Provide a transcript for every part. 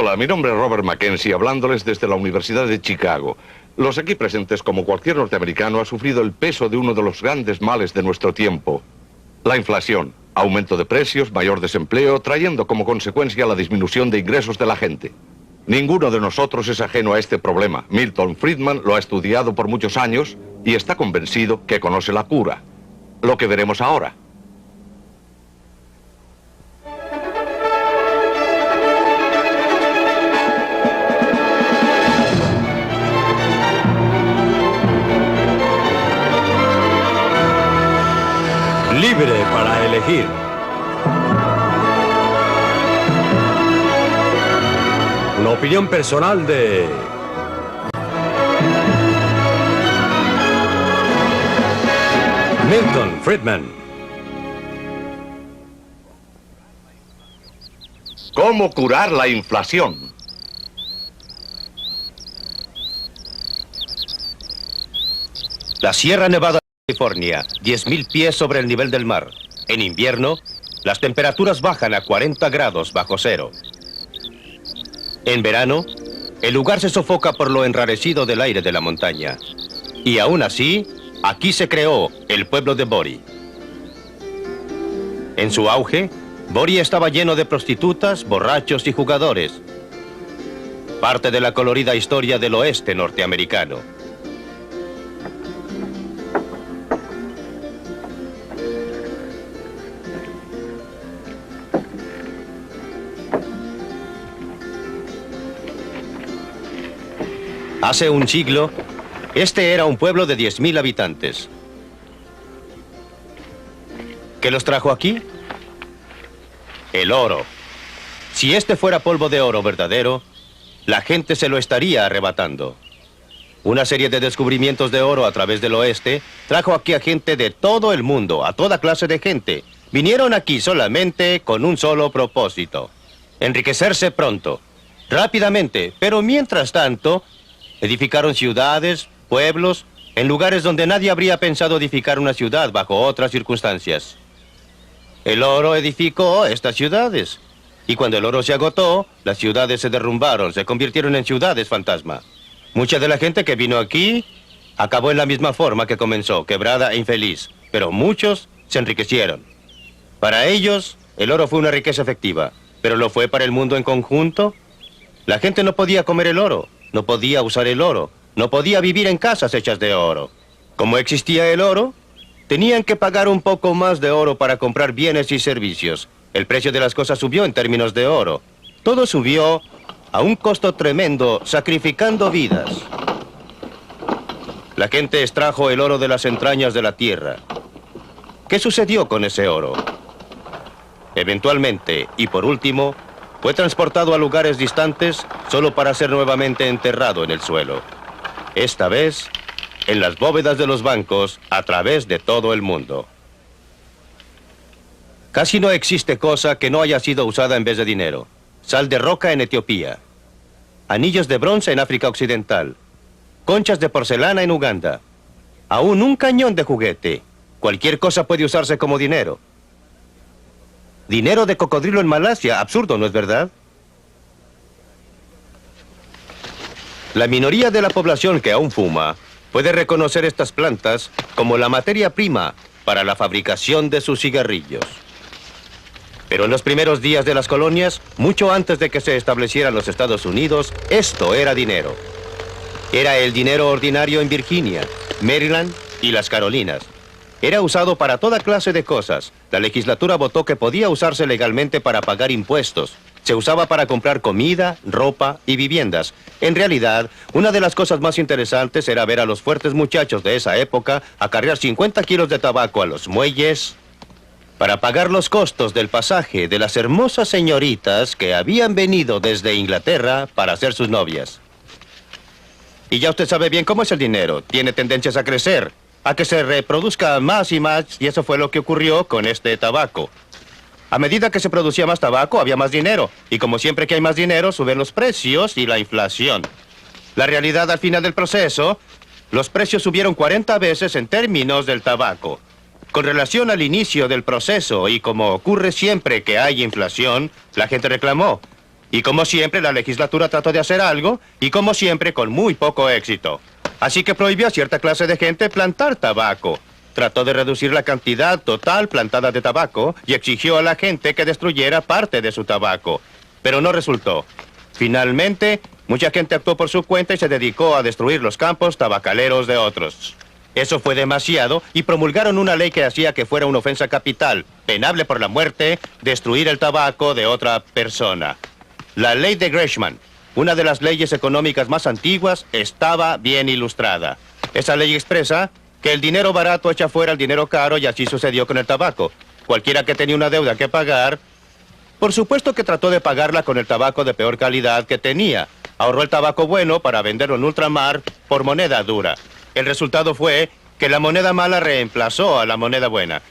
Hola, mi nombre es Robert Mackenzie, hablándoles desde la Universidad de Chicago. Los aquí presentes, como cualquier norteamericano, ha sufrido el peso de uno de los grandes males de nuestro tiempo. La inflación, aumento de precios, mayor desempleo, trayendo como consecuencia la disminución de ingresos de la gente. Ninguno de nosotros es ajeno a este problema. Milton Friedman lo ha estudiado por muchos años y está convencido que conoce la cura. Lo que veremos ahora. Libre para elegir. Una opinión personal de Milton Friedman. ¿Cómo curar la inflación? La Sierra Nevada de California, 10.000 pies sobre el nivel del mar. En invierno, las temperaturas bajan a 40 grados bajo cero. En verano, el lugar se sofoca por lo enrarecido del aire de la montaña. Y aún así, aquí se creó el pueblo de Bori. En su auge, Bori estaba lleno de prostitutas, borrachos y jugadores. Parte de la colorida historia del oeste norteamericano. Hace un siglo, este era un pueblo de 10.000 habitantes. ¿Qué los trajo aquí? El oro. Si este fuera polvo de oro verdadero, la gente se lo estaría arrebatando. Una serie de descubrimientos de oro a través del oeste trajo aquí a gente de todo el mundo, a toda clase de gente. Vinieron aquí solamente con un solo propósito: enriquecerse pronto, rápidamente, pero mientras tanto edificaron ciudades, pueblos, en lugares donde nadie habría pensado edificar una ciudad bajo otras circunstancias. El oro edificó estas ciudades. Y cuando el oro se agotó, las ciudades se derrumbaron, se convirtieron en ciudades fantasma. Mucha de la gente que vino aquí acabó en la misma forma que comenzó, quebrada e infeliz. Pero muchos se enriquecieron. Para ellos, el oro fue una riqueza efectiva. ¿Pero lo fue para el mundo en conjunto? La gente no podía comer el oro. No podía usar el oro, no podía vivir en casas hechas de oro. Como existía el oro, tenían que pagar un poco más de oro para comprar bienes y servicios. El precio de las cosas subió en términos de oro. Todo subió a un costo tremendo, sacrificando vidas. La gente extrajo el oro de las entrañas de la tierra. ¿Qué sucedió con ese oro? Eventualmente, y por último, fue transportado a lugares distantes solo para ser nuevamente enterrado en el suelo. Esta vez, en las bóvedas de los bancos a través de todo el mundo. Casi no existe cosa que no haya sido usada en vez de dinero. Sal de roca en Etiopía. Anillos de bronce en África Occidental. Conchas de porcelana en Uganda. Aún un cañón de juguete. Cualquier cosa puede usarse como dinero. Dinero de cocodrilo en Malasia. Absurdo, ¿no es verdad? La minoría de la población que aún fuma puede reconocer estas plantas como la materia prima para la fabricación de sus cigarrillos. Pero en los primeros días de las colonias, mucho antes de que se establecieran los Estados Unidos, esto era dinero. Era el dinero ordinario en Virginia, Maryland y las Carolinas. Era usado para toda clase de cosas. La legislatura votó que podía usarse legalmente para pagar impuestos. Se usaba para comprar comida, ropa y viviendas. En realidad, una de las cosas más interesantes era ver a los fuertes muchachos de esa época acarrear 50 kilos de tabaco a los muelles para pagar los costos del pasaje de las hermosas señoritas que habían venido desde Inglaterra para ser sus novias. Y ya usted sabe bien cómo es el dinero. Tiene tendencias a crecer, a que se reproduzca más y más, y eso fue lo que ocurrió con este tabaco. A medida que se producía más tabaco, había más dinero, y como siempre que hay más dinero, suben los precios y la inflación. La realidad al final del proceso, los precios subieron 40 veces en términos del tabaco. Con relación al inicio del proceso, y como ocurre siempre que hay inflación, la gente reclamó. Y como siempre, la legislatura trató de hacer algo, y como siempre, con muy poco éxito. Así que prohibió a cierta clase de gente plantar tabaco. Trató de reducir la cantidad total plantada de tabaco y exigió a la gente que destruyera parte de su tabaco. Pero no resultó. Finalmente, mucha gente actuó por su cuenta y se dedicó a destruir los campos tabacaleros de otros. Eso fue demasiado y promulgaron una ley que hacía que fuera una ofensa capital, penable por la muerte, destruir el tabaco de otra persona. La ley de Gresham, una de las leyes económicas más antiguas, estaba bien ilustrada. Esa ley expresa que el dinero barato echa fuera el dinero caro y así sucedió con el tabaco. Cualquiera que tenía una deuda que pagar, por supuesto que trató de pagarla con el tabaco de peor calidad que tenía. Ahorró el tabaco bueno para venderlo en ultramar por moneda dura. El resultado fue que la moneda mala reemplazó a la moneda buena.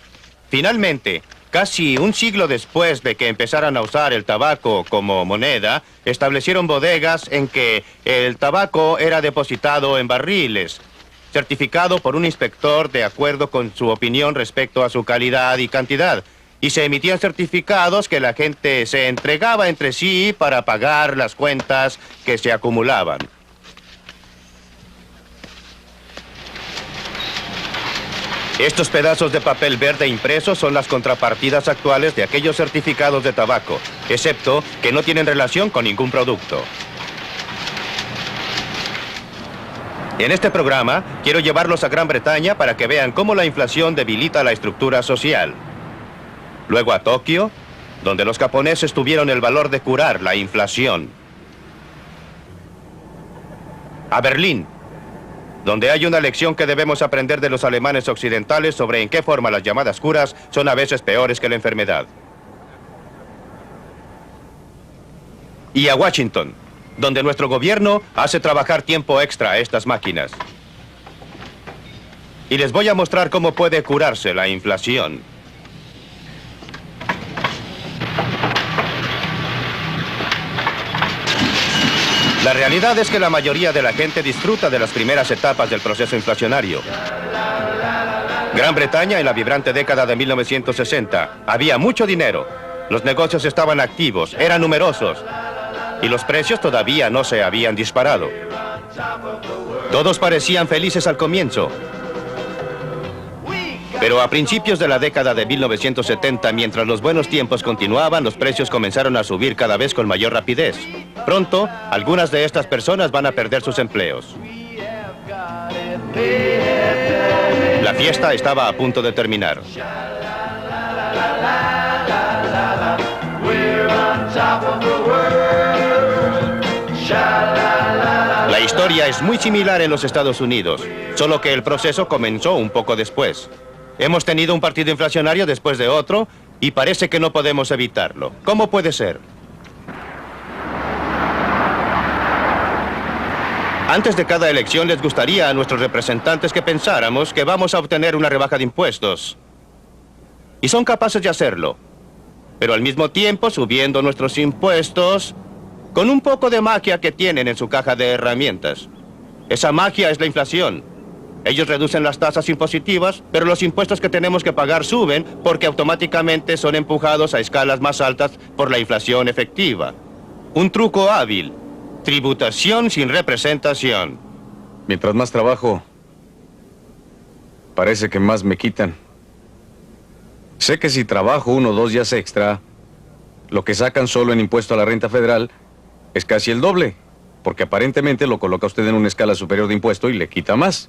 Finalmente, casi un siglo después de que empezaran a usar el tabaco como moneda, establecieron bodegas en que el tabaco era depositado en barriles, certificado por un inspector de acuerdo con su opinión respecto a su calidad y cantidad. Y se emitían certificados que la gente se entregaba entre sí para pagar las cuentas que se acumulaban. Estos pedazos de papel verde impresos son las contrapartidas actuales de aquellos certificados de tabaco, excepto que no tienen relación con ningún producto. En este programa, quiero llevarlos a Gran Bretaña para que vean cómo la inflación debilita la estructura social. Luego a Tokio, donde los japoneses tuvieron el valor de curar la inflación. A Berlín, donde hay una lección que debemos aprender de los alemanes occidentales sobre en qué forma las llamadas curas son a veces peores que la enfermedad. Y a Washington, donde nuestro gobierno hace trabajar tiempo extra a estas máquinas. Y les voy a mostrar cómo puede curarse la inflación. La realidad es que la mayoría de la gente disfruta de las primeras etapas del proceso inflacionario. Gran Bretaña en la vibrante década de 1960. Había mucho dinero. Los negocios estaban activos, eran numerosos. Y los precios todavía no se habían disparado. Todos parecían felices al comienzo. Pero a principios de la década de 1970, mientras los buenos tiempos continuaban, los precios comenzaron a subir cada vez con mayor rapidez. Pronto, algunas de estas personas van a perder sus empleos. La fiesta estaba a punto de terminar. La historia es muy similar en los Estados Unidos, solo que el proceso comenzó un poco después. Hemos tenido un partido inflacionario después de otro y parece que no podemos evitarlo. ¿Cómo puede ser? Antes de cada elección les gustaría a nuestros representantes que pensáramos que vamos a obtener una rebaja de impuestos. Y son capaces de hacerlo. Pero al mismo tiempo subiendo nuestros impuestos con un poco de magia que tienen en su caja de herramientas. Esa magia es la inflación. Ellos reducen las tasas impositivas, pero los impuestos que tenemos que pagar suben porque automáticamente son empujados a escalas más altas por la inflación efectiva. Un truco hábil. Tributación sin representación. Mientras más trabajo, parece que más me quitan. Sé que si trabajo 1 o 2 días extra, lo que sacan solo en impuesto a la renta federal es casi el doble, porque aparentemente lo coloca usted en una escala superior de impuesto y le quita más.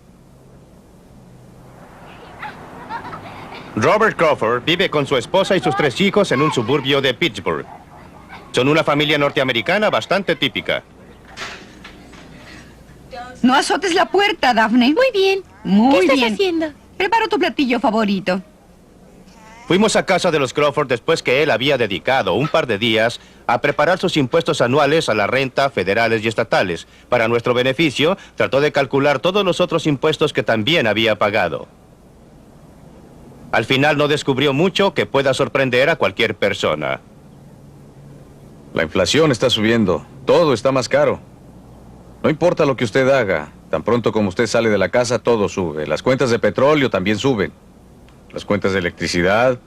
Robert Crawford vive con su esposa y sus 3 hijos en un suburbio de Pittsburgh. Son una familia norteamericana bastante típica. No azotes la puerta, Daphne. Muy bien. Muy ¿Qué bien. estás haciendo? Preparo tu platillo favorito. Fuimos a casa de los Crawford después que él había dedicado un par de días a preparar sus impuestos anuales a la renta, federales y estatales. Para nuestro beneficio, trató de calcular todos los otros impuestos que también había pagado. Al final no descubrió mucho que pueda sorprender a cualquier persona. La inflación está subiendo. Todo está más caro. No importa lo que usted haga. Tan pronto como usted sale de la casa, todo sube. Las cuentas de petróleo también suben. Las cuentas de electricidad,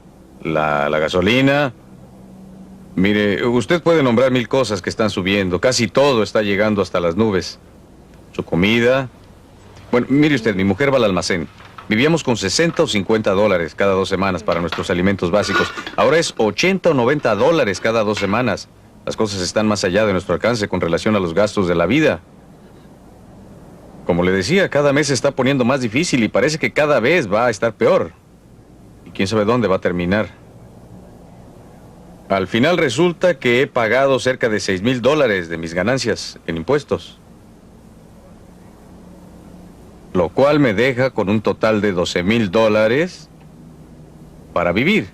la gasolina. Mire, usted puede nombrar 1000 cosas que están subiendo. Casi todo está llegando hasta las nubes. Su comida. Bueno, mire usted, mi mujer va al almacén. Vivíamos con 60 o 50 dólares cada 2 semanas para nuestros alimentos básicos. Ahora es 80 o 90 dólares cada 2 semanas. Las cosas están más allá de nuestro alcance con relación a los gastos de la vida. Como le decía, cada mes se está poniendo más difícil y parece que cada vez va a estar peor. Y quién sabe dónde va a terminar. Al final resulta que he pagado cerca de 6,000 dólares de mis ganancias en impuestos. Lo cual me deja con un total de 12,000 dólares para vivir.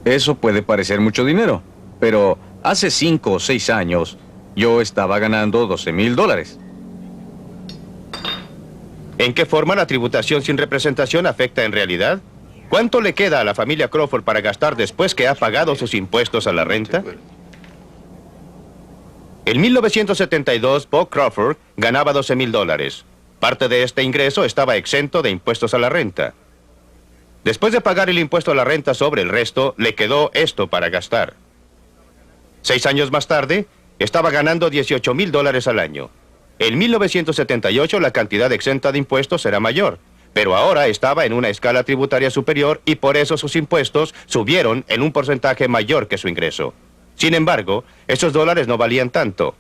Eso puede parecer mucho dinero, pero hace 5 o 6 años yo estaba ganando 12,000 dólares. ¿En qué forma la tributación sin representación afecta en realidad? ¿Cuánto le queda a la familia Crawford para gastar después que ha pagado sus impuestos a la renta? En 1972, Bob Crawford ganaba 12,000 dólares. Parte de este ingreso estaba exento de impuestos a la renta. Después de pagar el impuesto a la renta sobre el resto, le quedó esto para gastar. 6 años más tarde, estaba ganando 18,000 dólares al año. En 1978 la cantidad exenta de impuestos era mayor, pero ahora estaba en una escala tributaria superior y por eso sus impuestos subieron en un porcentaje mayor que su ingreso. Sin embargo, esos dólares no valían tanto.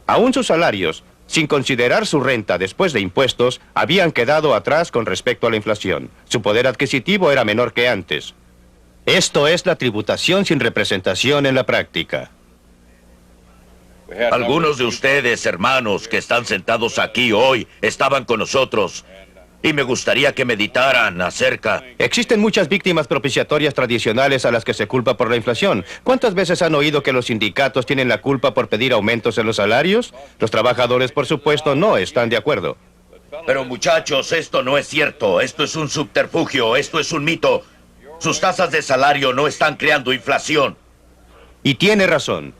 Aún sus salarios, sin considerar su renta después de impuestos, habían quedado atrás con respecto a la inflación. Su poder adquisitivo era menor que antes. Esto es la tributación sin representación en la práctica. Algunos de ustedes, hermanos, que están sentados aquí hoy, estaban con nosotros. Y me gustaría que meditaran acerca... Existen muchas víctimas propiciatorias tradicionales a las que se culpa por la inflación. ¿Cuántas veces han oído que los sindicatos tienen la culpa por pedir aumentos en los salarios? Los trabajadores, por supuesto, no están de acuerdo. Pero muchachos, esto no es cierto. Esto es un subterfugio, esto es un mito. Sus tasas de salario no están creando inflación. Y tiene razón.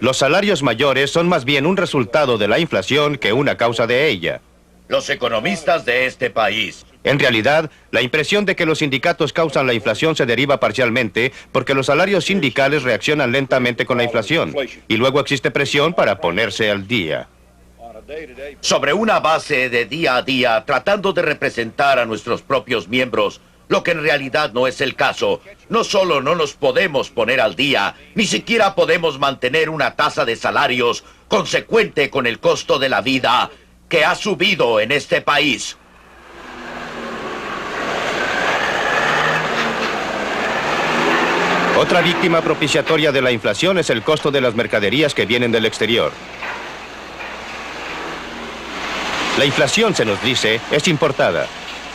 Los salarios mayores son más bien un resultado de la inflación que una causa de ella. Los economistas de este país... En realidad, la impresión de que los sindicatos causan la inflación se deriva parcialmente porque los salarios sindicales reaccionan lentamente con la inflación y luego existe presión para ponerse al día. Sobre una base de día a día, tratando de representar a nuestros propios miembros, lo que en realidad no es el caso. No solo no nos podemos poner al día, ni siquiera podemos mantener una tasa de salarios consecuente con el costo de la vida que ha subido en este país. Otra víctima propiciatoria de la inflación es el costo de las mercaderías que vienen del exterior. La inflación, se nos dice, es importada.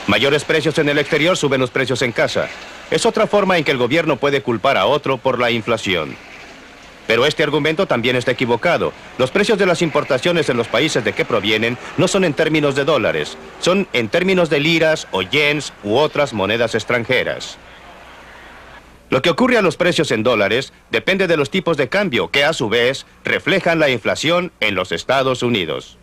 Mayores precios en el exterior suben los precios en casa. Es otra forma en que el gobierno puede culpar a otro por la inflación. Pero este argumento también está equivocado. Los precios de las importaciones en los países de que provienen no son en términos de dólares, son en términos de liras o yens u otras monedas extranjeras. Lo que ocurre a los precios en dólares depende de los tipos de cambio que a su vez reflejan la inflación en los Estados Unidos.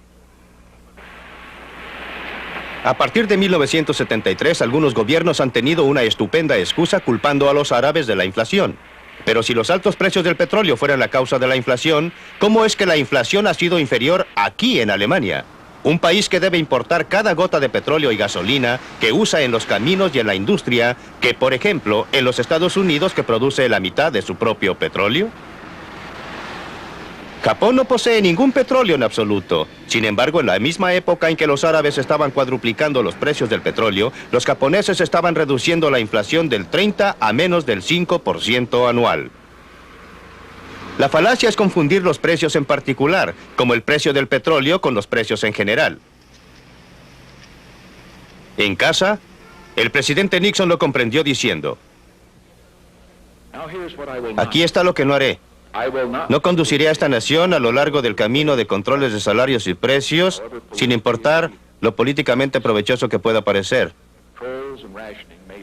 A partir de 1973, algunos gobiernos han tenido una estupenda excusa culpando a los árabes de la inflación. Pero si los altos precios del petróleo fueran la causa de la inflación, ¿cómo es que la inflación ha sido inferior aquí en Alemania? Un país que debe importar cada gota de petróleo y gasolina que usa en los caminos y en la industria, que por ejemplo, en los Estados Unidos que produce la mitad de su propio petróleo. Japón no posee ningún petróleo en absoluto. Sin embargo, en la misma época en que los árabes estaban cuadruplicando los precios del petróleo, los japoneses estaban reduciendo la inflación del 30 a menos del 5% anual. La falacia es confundir los precios en particular, como el precio del petróleo con los precios en general. En casa, el presidente Nixon lo comprendió diciendo: aquí está lo que no haré. No conduciré a esta nación a lo largo del camino de controles de salarios y precios, sin importar lo políticamente provechoso que pueda parecer.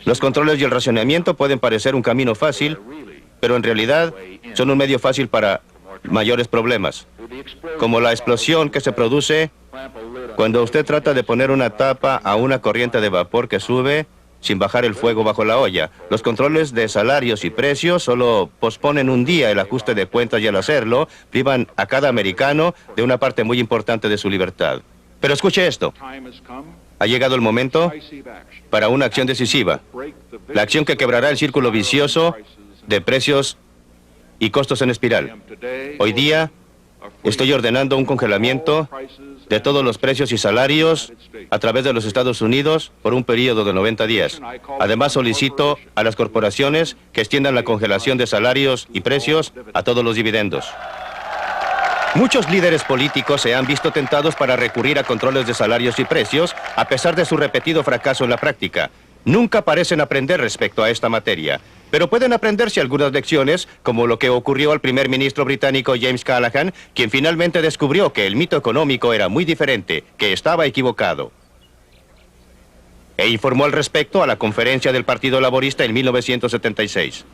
Los controles y el racionamiento pueden parecer un camino fácil, pero en realidad son un medio fácil para mayores problemas, como la explosión que se produce cuando usted trata de poner una tapa a una corriente de vapor que sube sin bajar el fuego bajo la olla. Los controles de salarios y precios solo posponen un día el ajuste de cuentas y al hacerlo, privan a cada americano de una parte muy importante de su libertad. Pero escuche esto. Ha llegado el momento para una acción decisiva. La acción que quebrará el círculo vicioso de precios y costos en espiral. Hoy día estoy ordenando un congelamiento de todos los precios y salarios a través de los Estados Unidos por un periodo de 90 días. Además, solicito a las corporaciones que extiendan la congelación de salarios y precios a todos los dividendos. Muchos líderes políticos se han visto tentados para recurrir a controles de salarios y precios, a pesar de su repetido fracaso en la práctica. Nunca parecen aprender respecto a esta materia, pero pueden aprenderse algunas lecciones, como lo que ocurrió al primer ministro británico James Callaghan, quien finalmente descubrió que el mito económico era muy diferente, que estaba equivocado. E informó al respecto a la conferencia del Partido Laborista en 1976.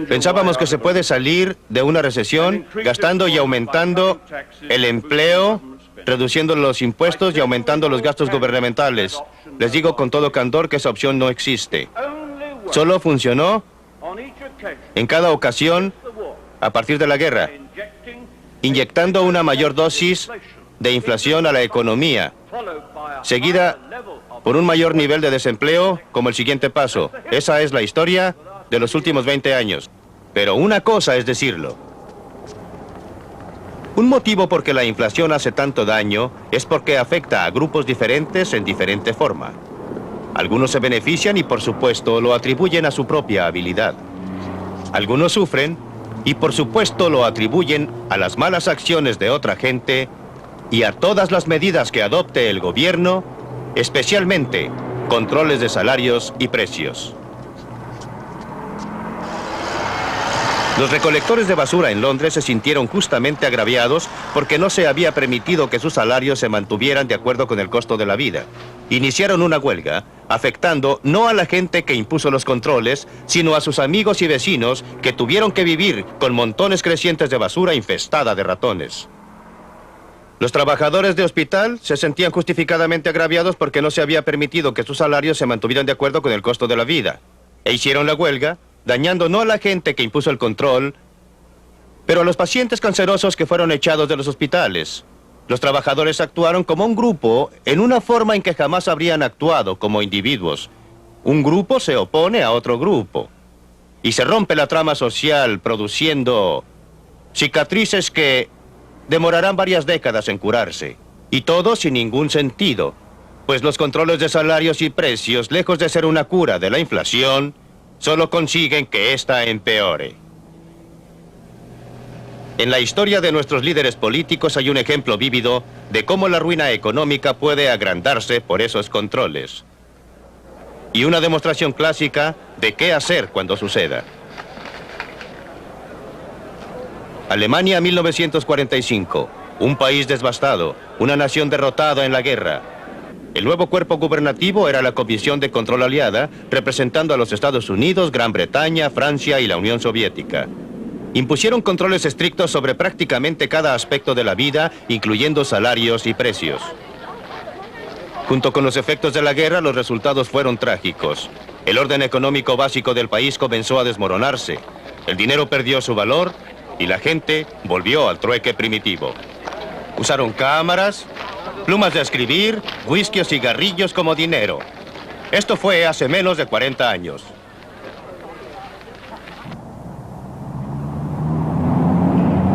Pensábamos que se puede salir de una recesión gastando y aumentando el empleo, reduciendo los impuestos y aumentando los gastos gubernamentales. Les digo con todo candor que esa opción no existe. Solo funcionó en cada ocasión a partir de la guerra, inyectando una mayor dosis de inflación a la economía, seguida por un mayor nivel de desempleo como el siguiente paso. Esa es la historia de los últimos 20 años. Pero una cosa es decirlo. Un motivo por que la inflación hace tanto daño es porque afecta a grupos diferentes en diferente forma. Algunos se benefician y, por supuesto, lo atribuyen a su propia habilidad. Algunos sufren y, por supuesto, lo atribuyen a las malas acciones de otra gente y a todas las medidas que adopte el gobierno, especialmente controles de salarios y precios. Los recolectores de basura en Londres se sintieron justamente agraviados porque no se había permitido que sus salarios se mantuvieran de acuerdo con el costo de la vida. Iniciaron una huelga, afectando no a la gente que impuso los controles, sino a sus amigos y vecinos que tuvieron que vivir con montones crecientes de basura infestada de ratones. Los trabajadores de hospital se sentían justificadamente agraviados porque no se había permitido que sus salarios se mantuvieran de acuerdo con el costo de la vida. E hicieron la huelga, dañando no a la gente que impuso el control, pero a los pacientes cancerosos que fueron echados de los hospitales. Los trabajadores actuaron como un grupo en una forma en que jamás habrían actuado como individuos. Un grupo se opone a otro grupo. Y se rompe la trama social produciendo cicatrices que demorarán varias décadas en curarse. Y todo sin ningún sentido, pues los controles de salarios y precios, lejos de ser una cura de la inflación, solo consiguen que ésta empeore. En la historia de nuestros líderes políticos hay un ejemplo vívido de cómo la ruina económica puede agrandarse por esos controles. Y una demostración clásica de qué hacer cuando suceda. Alemania 1945, un país devastado, una nación derrotada en la guerra. El nuevo cuerpo gubernativo era la Comisión de Control Aliada, representando a los Estados Unidos, Gran Bretaña, Francia y la Unión Soviética. Impusieron controles estrictos sobre prácticamente cada aspecto de la vida, incluyendo salarios y precios. Junto con los efectos de la guerra, los resultados fueron trágicos. El orden económico básico del país comenzó a desmoronarse. El dinero perdió su valor y la gente volvió al trueque primitivo. Usaron cámaras, plumas de escribir, whisky o cigarrillos como dinero. Esto fue hace menos de 40 años.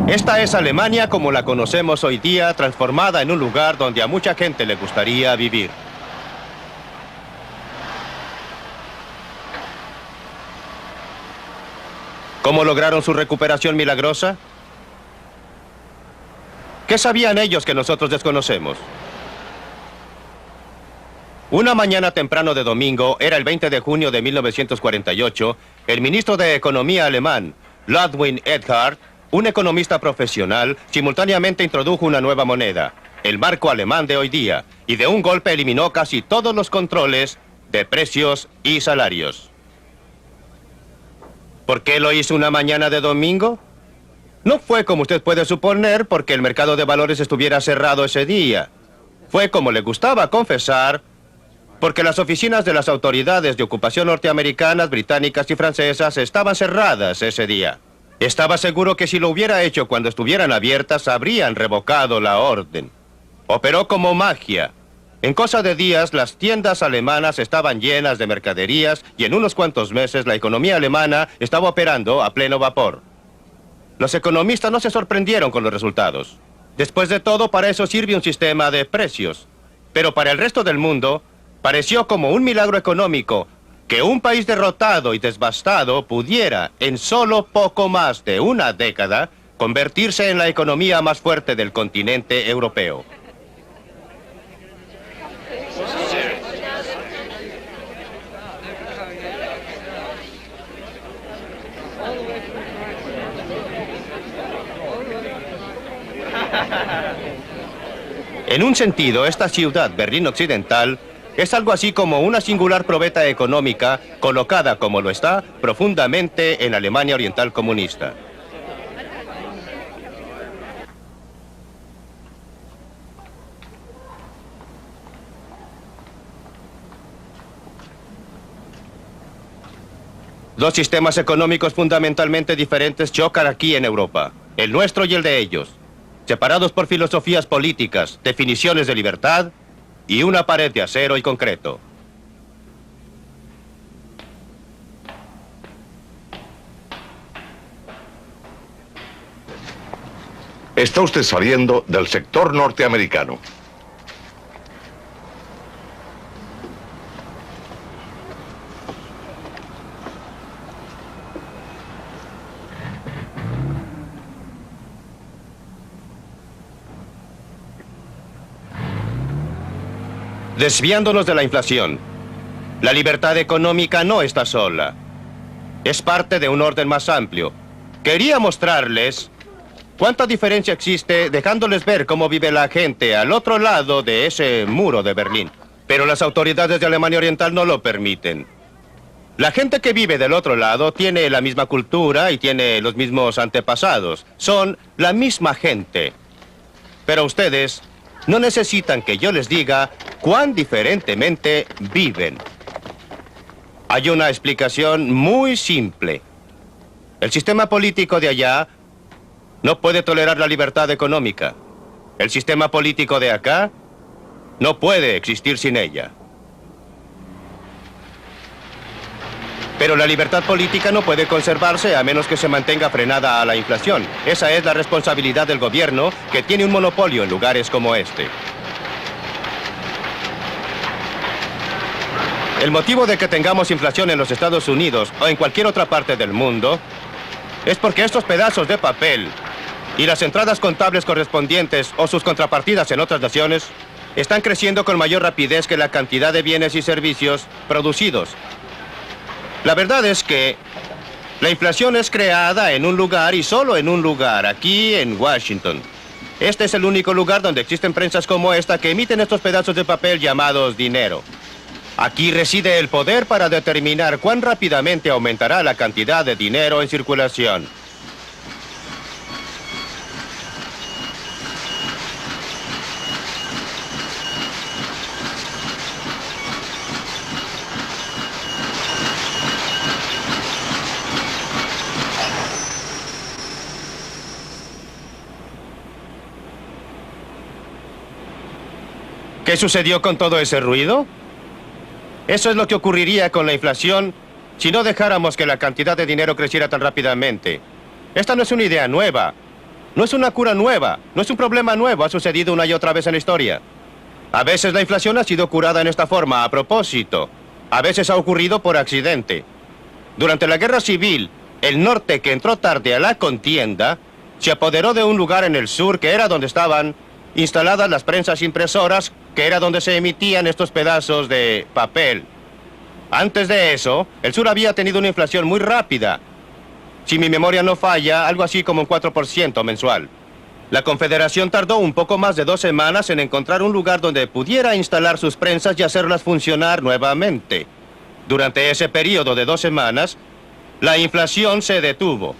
Esta es Alemania como la conocemos hoy día, transformada en un lugar donde a mucha gente le gustaría vivir. ¿Cómo lograron su recuperación milagrosa? ¿Qué sabían ellos que nosotros desconocemos? Una mañana temprano de domingo, era el 20 de junio de 1948, el ministro de Economía alemán, Ludwig Erhard, un economista profesional, simultáneamente introdujo una nueva moneda, el marco alemán de hoy día, y de un golpe eliminó casi todos los controles de precios y salarios. ¿Por qué lo hizo una mañana de domingo? No fue como usted puede suponer porque el mercado de valores estuviera cerrado ese día. Fue como le gustaba confesar, Porque las oficinas de las autoridades de ocupación norteamericanas, británicas y francesas estaban cerradas ese día. Estaba seguro que si lo hubiera hecho cuando estuvieran abiertas, habrían revocado la orden. Operó como magia. En cosa de días, las tiendas alemanas estaban llenas de mercaderías y en unos cuantos meses la economía alemana estaba operando a pleno vapor. Los economistas no se sorprendieron con los resultados. Después de todo, para eso sirve un sistema de precios. Pero para el resto del mundo, pareció como un milagro económico que un país derrotado y devastado pudiera, en solo poco más de una década, convertirse en la economía más fuerte del continente europeo. En un sentido, esta ciudad, Berlín Occidental, es algo así como una singular probeta económica colocada, como lo está, profundamente en Alemania Oriental comunista. Dos sistemas económicos fundamentalmente diferentes chocan aquí en Europa, el nuestro y el de ellos, separados por filosofías políticas, definiciones de libertad y una pared de acero y concreto. Está usted saliendo del sector norteamericano. Desviándonos de la inflación, la libertad económica no está sola. Es parte de un orden más amplio. Quería mostrarles cuánta diferencia existe dejándoles ver cómo vive la gente al otro lado de ese muro de Berlín. Pero las autoridades de Alemania Oriental no lo permiten. La gente que vive del otro lado tiene la misma cultura y tiene los mismos antepasados. Son la misma gente. Pero ustedes no necesitan que yo les diga cuán diferentemente viven. Hay una explicación muy simple. El sistema político de allá no puede tolerar la libertad económica. El sistema político de acá no puede existir sin ella. Pero la libertad política no puede conservarse a menos que se mantenga frenada a la inflación. Esa es la responsabilidad del gobierno, que tiene un monopolio en lugares como este. El motivo de que tengamos inflación en los Estados Unidos o en cualquier otra parte del mundo es porque estos pedazos de papel y las entradas contables correspondientes o sus contrapartidas en otras naciones están creciendo con mayor rapidez que la cantidad de bienes y servicios producidos. La verdad es que la inflación es creada en un lugar y solo en un lugar, aquí en Washington. Este es el único lugar donde existen prensas como esta que emiten estos pedazos de papel llamados dinero. Aquí reside el poder para determinar cuán rápidamente aumentará la cantidad de dinero en circulación. ¿Qué sucedió con todo ese ruido? Eso es lo que ocurriría con la inflación si no dejáramos que la cantidad de dinero creciera tan rápidamente. Esta no es una idea nueva, no es una cura nueva, no es un problema nuevo, ha sucedido una y otra vez en la historia. A veces la inflación ha sido curada en esta forma, a propósito. A veces ha ocurrido por accidente. Durante la Guerra Civil, el norte, que entró tarde a la contienda, se apoderó de un lugar en el sur que era donde estaban instaladas las prensas impresoras, que era donde se emitían estos pedazos de papel. Antes de eso, el sur había tenido una inflación muy rápida. Si mi memoria no falla, algo así como un 4% mensual. La Confederación tardó un poco más de 2 semanas en encontrar un lugar donde pudiera instalar sus prensas y hacerlas funcionar nuevamente. Durante ese periodo de 2 semanas, la inflación se detuvo.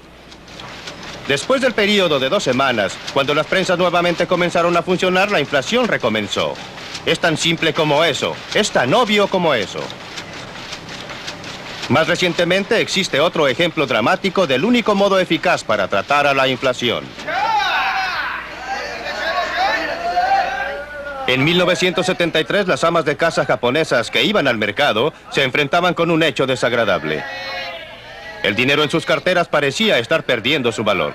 Después del periodo de 2 semanas, cuando las prensas nuevamente comenzaron a funcionar, la inflación recomenzó. Es tan simple como eso. Es tan obvio como eso. Más recientemente existe otro ejemplo dramático del único modo eficaz para tratar a la inflación. En 1973, las amas de casa japonesas que iban al mercado se enfrentaban con un hecho desagradable. El dinero en sus carteras parecía estar perdiendo su valor.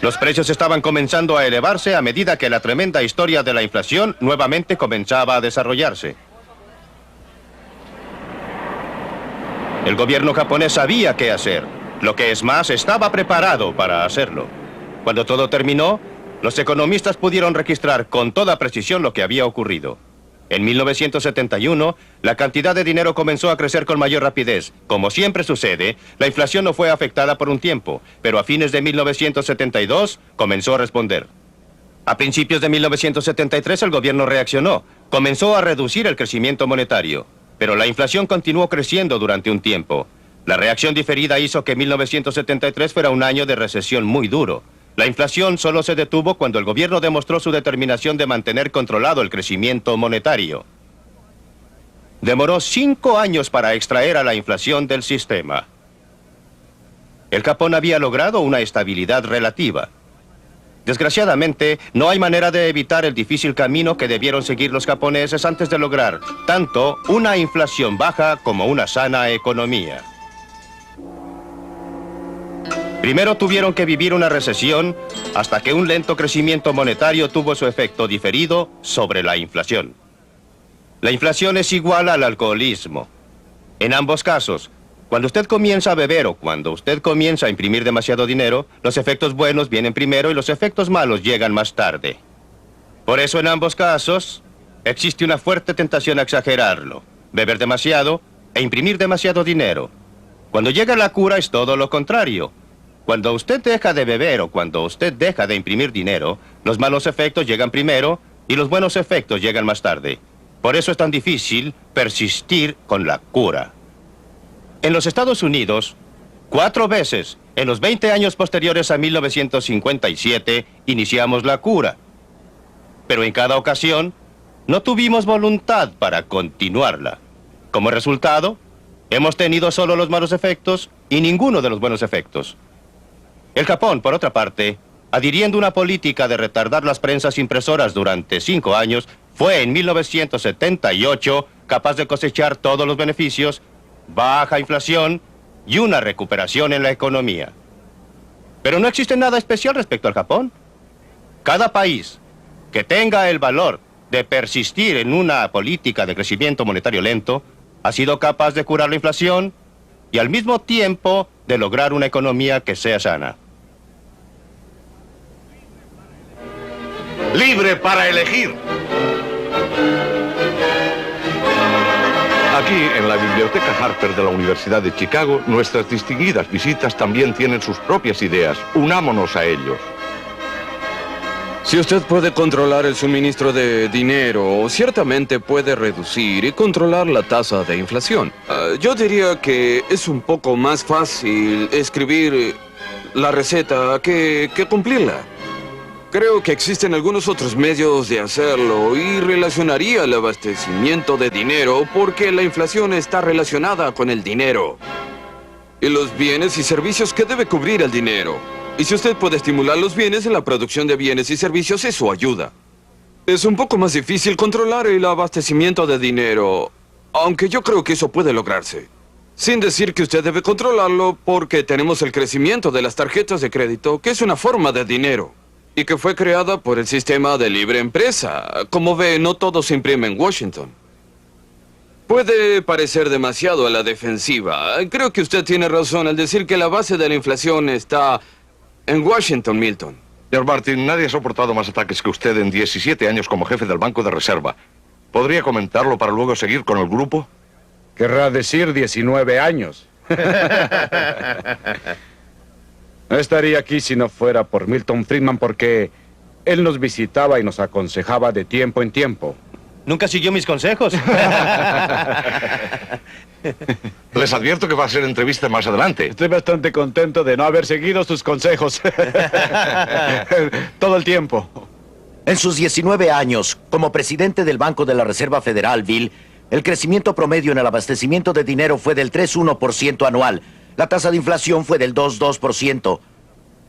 Los precios estaban comenzando a elevarse a medida que la tremenda historia de la inflación nuevamente comenzaba a desarrollarse. El gobierno japonés sabía qué hacer. Lo que es más, estaba preparado para hacerlo. Cuando todo terminó, los economistas pudieron registrar con toda precisión lo que había ocurrido. En 1971, la cantidad de dinero comenzó a crecer con mayor rapidez. Como siempre sucede, la inflación no fue afectada por un tiempo, pero a fines de 1972 comenzó a responder. A principios de 1973 el gobierno reaccionó. Comenzó a reducir el crecimiento monetario, pero la inflación continuó creciendo durante un tiempo. La reacción diferida hizo que 1973 fuera un año de recesión muy duro. La inflación solo se detuvo cuando el gobierno demostró su determinación de mantener controlado el crecimiento monetario. Demoró 5 años para extraer a la inflación del sistema. El Japón había logrado una estabilidad relativa. Desgraciadamente, no hay manera de evitar el difícil camino que debieron seguir los japoneses antes de lograr tanto una inflación baja como una sana economía. Primero tuvieron que vivir una recesión hasta que un lento crecimiento monetario tuvo su efecto diferido sobre la inflación. La inflación es igual al alcoholismo. En ambos casos, cuando usted comienza a beber o cuando usted comienza a imprimir demasiado dinero, los efectos buenos vienen primero y los efectos malos llegan más tarde. Por eso en ambos casos existe una fuerte tentación a exagerarlo, beber demasiado e imprimir demasiado dinero. Cuando llega la cura es todo lo contrario. Cuando usted deja de beber o cuando usted deja de imprimir dinero, los malos efectos llegan primero y los buenos efectos llegan más tarde. Por eso es tan difícil persistir con la cura. En los Estados Unidos, 4 veces en los 20 años posteriores a 1957 iniciamos la cura. Pero en cada ocasión no tuvimos voluntad para continuarla. Como resultado, hemos tenido solo los malos efectos y ninguno de los buenos efectos. El Japón, por otra parte, adhiriendo una política de retardar las prensas impresoras durante 5 años, fue en 1978 capaz de cosechar todos los beneficios, baja inflación y una recuperación en la economía. Pero no existe nada especial respecto al Japón. Cada país que tenga el valor de persistir en una política de crecimiento monetario lento ha sido capaz de curar la inflación y al mismo tiempo de lograr una economía que sea sana. Libre para elegir. Aquí, en la Biblioteca Harper de la Universidad de Chicago, nuestras distinguidas visitas también tienen sus propias ideas. Unámonos a ellos. Si usted puede controlar el suministro de dinero, ciertamente puede reducir y controlar la tasa de inflación. Yo diría que es un poco más fácil escribir la receta que cumplirla. Creo que existen algunos otros medios de hacerlo y relacionaría el abastecimiento de dinero porque la inflación está relacionada con el dinero y los bienes y servicios que debe cubrir el dinero. Y si usted puede estimular los bienes en la producción de bienes y servicios, eso ayuda. Es un poco más difícil controlar el abastecimiento de dinero, aunque yo creo que eso puede lograrse. Sin decir que usted debe controlarlo porque tenemos el crecimiento de las tarjetas de crédito, que es una forma de dinero y que fue creada por el sistema de libre empresa. Como ve, no todo se imprime en Washington. Puede parecer demasiado a la defensiva. Creo que usted tiene razón al decir que la base de la inflación está en Washington, Milton. Señor Martin, nadie ha soportado más ataques que usted en 17 años como jefe del Banco de Reserva. ¿Podría comentarlo para luego seguir con el grupo? Querrá decir 19 años. No estaría aquí si no fuera por Milton Friedman, porque él nos visitaba y nos aconsejaba de tiempo en tiempo. ¿Nunca siguió mis consejos? Les advierto que va a ser entrevista más adelante. Estoy bastante contento de no haber seguido sus consejos. Todo el tiempo. En sus 19 años como presidente del Banco de la Reserva Federal, Bill, el crecimiento promedio en el abastecimiento de dinero fue del 3,1% anual. La tasa de inflación fue del 2,2%.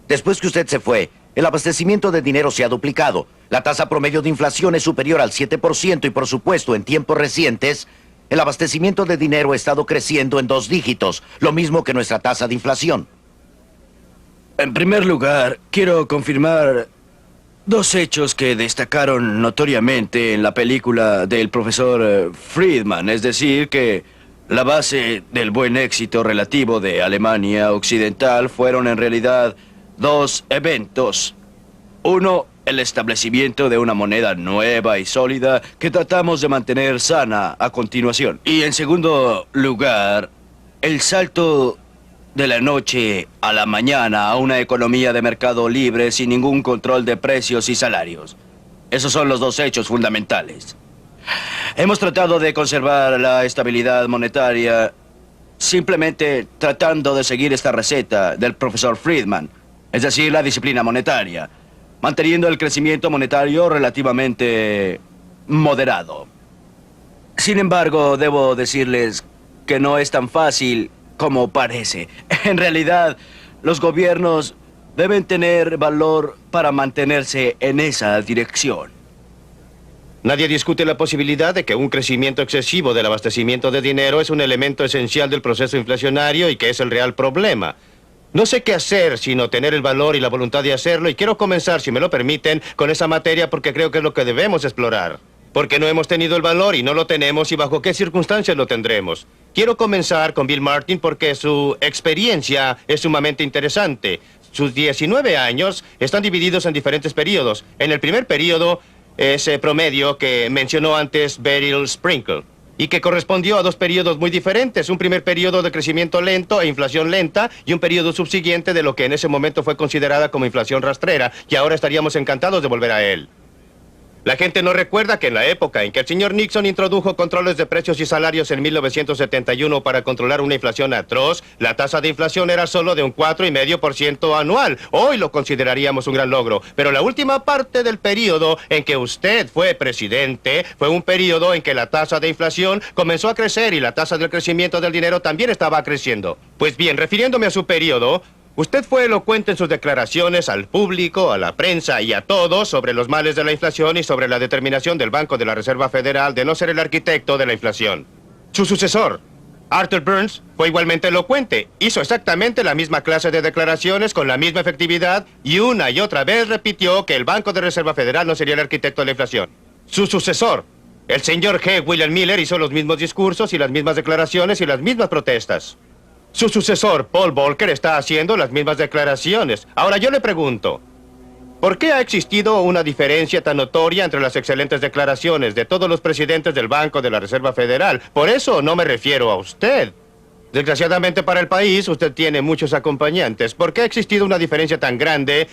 Después que usted se fue, el abastecimiento de dinero se ha duplicado. La tasa promedio de inflación es superior al 7% y, por supuesto, en tiempos recientes, el abastecimiento de dinero ha estado creciendo en 2 dígitos, lo mismo que nuestra tasa de inflación. En primer lugar, quiero confirmar 2 hechos que destacaron notoriamente en la película del profesor Friedman, es decir, que la base del buen éxito relativo de Alemania Occidental fueron en realidad 2 eventos. Uno, el establecimiento de una moneda nueva y sólida que tratamos de mantener sana a continuación. Y en segundo lugar, el salto de la noche a la mañana a una economía de mercado libre sin ningún control de precios y salarios. Esos son los 2 hechos fundamentales. Hemos tratado de conservar la estabilidad monetaria simplemente tratando de seguir esta receta del profesor Friedman, es decir, la disciplina monetaria, manteniendo el crecimiento monetario relativamente moderado. Sin embargo, debo decirles que no es tan fácil como parece. En realidad, los gobiernos deben tener valor para mantenerse en esa dirección. Nadie discute la posibilidad de que un crecimiento excesivo del abastecimiento de dinero es un elemento esencial del proceso inflacionario y que es el real problema. No sé qué hacer sino tener el valor y la voluntad de hacerlo, y quiero comenzar, si me lo permiten, con esa materia porque creo que es lo que debemos explorar. Porque no hemos tenido el valor y no lo tenemos, y bajo qué circunstancias lo tendremos. Quiero comenzar con Bill Martin porque su experiencia es sumamente interesante. Sus 19 años están divididos en diferentes periodos. En el primer periodo, ese promedio que mencionó antes Beryl Sprinkle, y que correspondió a 2 periodos muy diferentes. Un primer periodo de crecimiento lento e inflación lenta, y un periodo subsiguiente de lo que en ese momento fue considerada como inflación rastrera, y ahora estaríamos encantados de volver a él. La gente no recuerda que en la época en que el señor Nixon introdujo controles de precios y salarios en 1971 para controlar una inflación atroz, la tasa de inflación era solo de un 4,5% anual. Hoy lo consideraríamos un gran logro, pero la última parte del periodo en que usted fue presidente fue un periodo en que la tasa de inflación comenzó a crecer y la tasa del crecimiento del dinero también estaba creciendo. Pues bien, refiriéndome a su periodo, usted fue elocuente en sus declaraciones al público, a la prensa y a todos sobre los males de la inflación y sobre la determinación del Banco de la Reserva Federal de no ser el arquitecto de la inflación. Su sucesor, Arthur Burns, fue igualmente elocuente. Hizo exactamente la misma clase de declaraciones con la misma efectividad y una y otra vez repitió que el Banco de Reserva Federal no sería el arquitecto de la inflación. Su sucesor, el señor G. William Miller, hizo los mismos discursos y las mismas declaraciones y las mismas protestas. Su sucesor, Paul Volcker, está haciendo las mismas declaraciones. Ahora yo le pregunto, ¿por qué ha existido una diferencia tan notoria entre las excelentes declaraciones de todos los presidentes del Banco de la Reserva Federal? Por eso no me refiero a usted. Desgraciadamente para el país, usted tiene muchos acompañantes. ¿Por qué ha existido una diferencia tan grande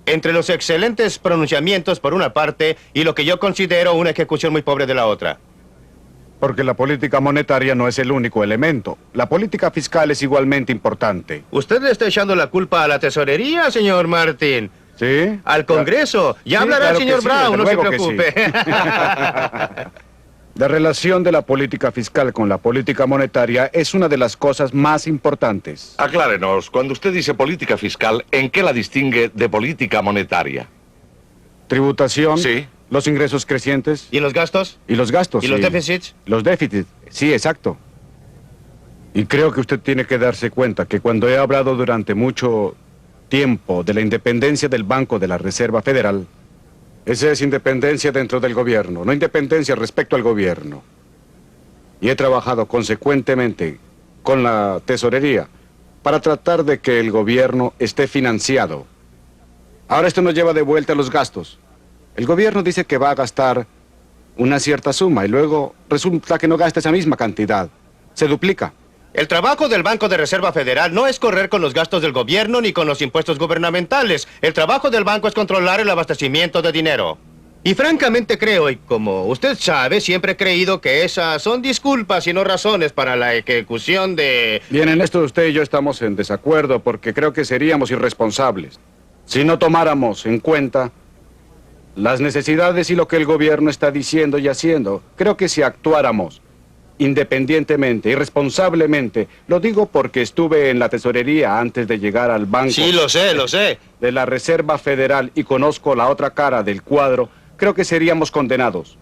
entre los excelentes pronunciamientos por una parte y lo que yo considero una ejecución muy pobre de la otra? Porque la política monetaria no es el único elemento. La política fiscal es igualmente importante. ¿Usted le está echando la culpa a la tesorería, señor Martin? ¿Sí? ¿Al Congreso? Ya Sí, hablará claro el señor que sí, Brown, no desde se luego que preocupe. La relación de la política fiscal con la política monetaria es una de las cosas más importantes. Aclárenos, cuando usted dice política fiscal, ¿en qué la distingue de política monetaria? Tributación. Sí. Los ingresos crecientes. ¿Y los gastos? Y los gastos. ¿Y los sí. déficits? Los déficits, sí, exacto. Y creo que usted tiene que darse cuenta que cuando he hablado durante mucho tiempo de la independencia del Banco de la Reserva Federal, esa es independencia dentro del gobierno, no independencia respecto al gobierno. Y he trabajado consecuentemente con la tesorería para tratar de que el gobierno esté financiado. Ahora esto nos lleva de vuelta a los gastos. El gobierno dice que va a gastar una cierta suma y luego resulta que no gasta esa misma cantidad. Se duplica. El trabajo del Banco de Reserva Federal no es correr con los gastos del gobierno ni con los impuestos gubernamentales. El trabajo del banco es controlar el abastecimiento de dinero. Y francamente creo, y como usted sabe, siempre he creído que esas son disculpas y no razones para la ejecución de... Bien, en esto usted y yo estamos en desacuerdo porque creo que seríamos irresponsables si no tomáramos en cuenta las necesidades y lo que el gobierno está diciendo y haciendo. Creo que si actuáramos independientemente y responsablemente, lo digo porque estuve en la tesorería antes de llegar al banco. Sí, lo sé. De la Reserva Federal y conozco la otra cara del cuadro, creo que seríamos condenados.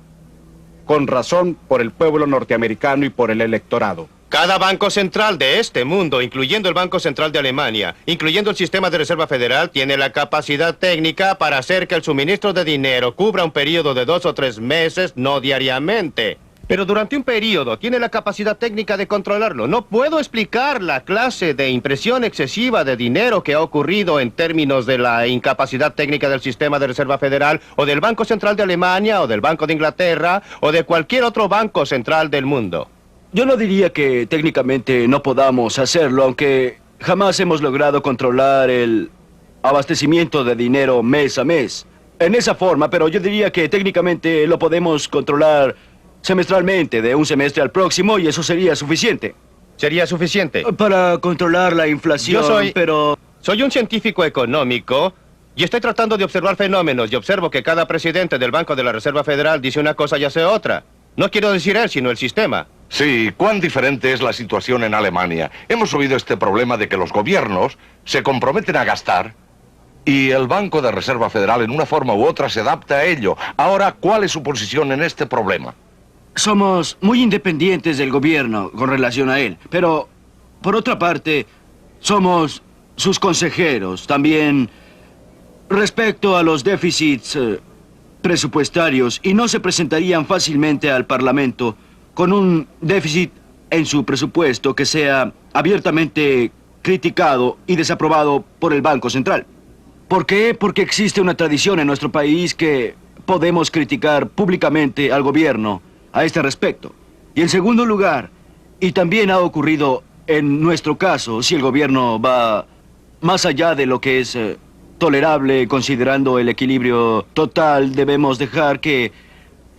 Con razón por el pueblo norteamericano y por el electorado. Cada banco central de este mundo, incluyendo el Banco Central de Alemania, incluyendo el sistema de Reserva Federal, tiene la capacidad técnica para hacer que el suministro de dinero cubra un periodo de 2 o 3 meses, no diariamente. Pero durante un periodo tiene la capacidad técnica de controlarlo. No puedo explicar la clase de impresión excesiva de dinero que ha ocurrido en términos de la incapacidad técnica del sistema de Reserva Federal, o del Banco Central de Alemania, o del Banco de Inglaterra, o de cualquier otro banco central del mundo. Yo no diría que técnicamente no podamos hacerlo, aunque jamás hemos logrado controlar el abastecimiento de dinero mes a mes. En esa forma, pero yo diría que técnicamente lo podemos controlar semestralmente, de un semestre al próximo, y eso sería suficiente. ¿Sería suficiente? Para controlar la inflación, Soy un científico económico y estoy tratando de observar fenómenos, y observo que cada presidente del Banco de la Reserva Federal dice una cosa y hace otra. No quiero decir él, sino el sistema. Sí, cuán diferente es la situación en Alemania. Hemos oído este problema de que los gobiernos se comprometen a gastar y el Banco de Reserva Federal en una forma u otra se adapta a ello. Ahora, ¿cuál es su posición en este problema? Somos muy independientes del gobierno con relación a él, pero por otra parte, somos sus consejeros. También respecto a los déficits presupuestarios, y no se presentarían fácilmente al Parlamento con un déficit en su presupuesto que sea abiertamente criticado y desaprobado por el Banco Central. ¿Por qué? Porque existe una tradición en nuestro país que podemos criticar públicamente al gobierno a este respecto. Y en segundo lugar, y también ha ocurrido en nuestro caso, si el gobierno va más allá de lo que es tolerable considerando el equilibrio total, debemos dejar que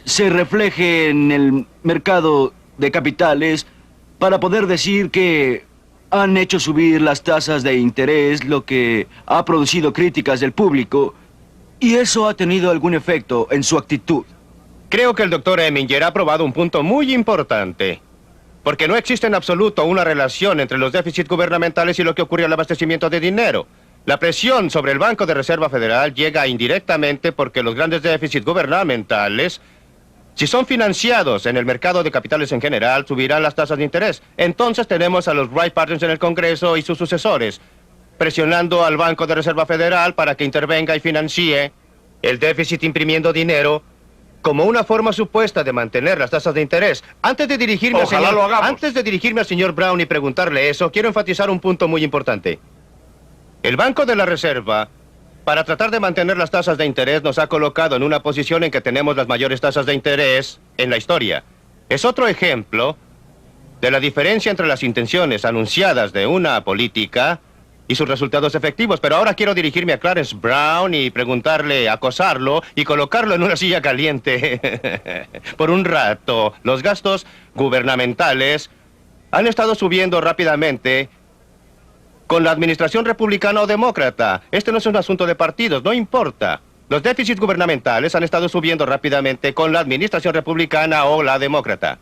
se refleje en el mercado de capitales para poder decir que han hecho subir las tasas de interés, lo que ha producido críticas del público, y eso ha tenido algún efecto en su actitud. Creo que el doctor Eminger ha probado un punto muy importante, porque no existe en absoluto una relación entre los déficits gubernamentales y lo que ocurre al abastecimiento de dinero. La presión sobre el Banco de Reserva Federal llega indirectamente porque los grandes déficits gubernamentales, si son financiados en el mercado de capitales en general, subirán las tasas de interés. Entonces tenemos a los Wright Partners en el Congreso y sus sucesores, presionando al Banco de Reserva Federal para que intervenga y financie el déficit imprimiendo dinero como una forma supuesta de mantener las tasas de interés. Antes de dirigirme al señor Brown y preguntarle eso, quiero enfatizar un punto muy importante. El Banco de la Reserva, para tratar de mantener las tasas de interés, nos ha colocado en una posición en que tenemos las mayores tasas de interés en la historia. Es otro ejemplo de la diferencia entre las intenciones anunciadas de una política y sus resultados efectivos. Pero ahora quiero dirigirme a Clarence Brown y preguntarle, acosarlo y colocarlo en una silla caliente por un rato. Los gastos gubernamentales han estado subiendo rápidamente con la administración republicana o demócrata. Este no es un asunto de partidos, no importa. Los déficits gubernamentales han estado subiendo rápidamente con la administración republicana o la demócrata.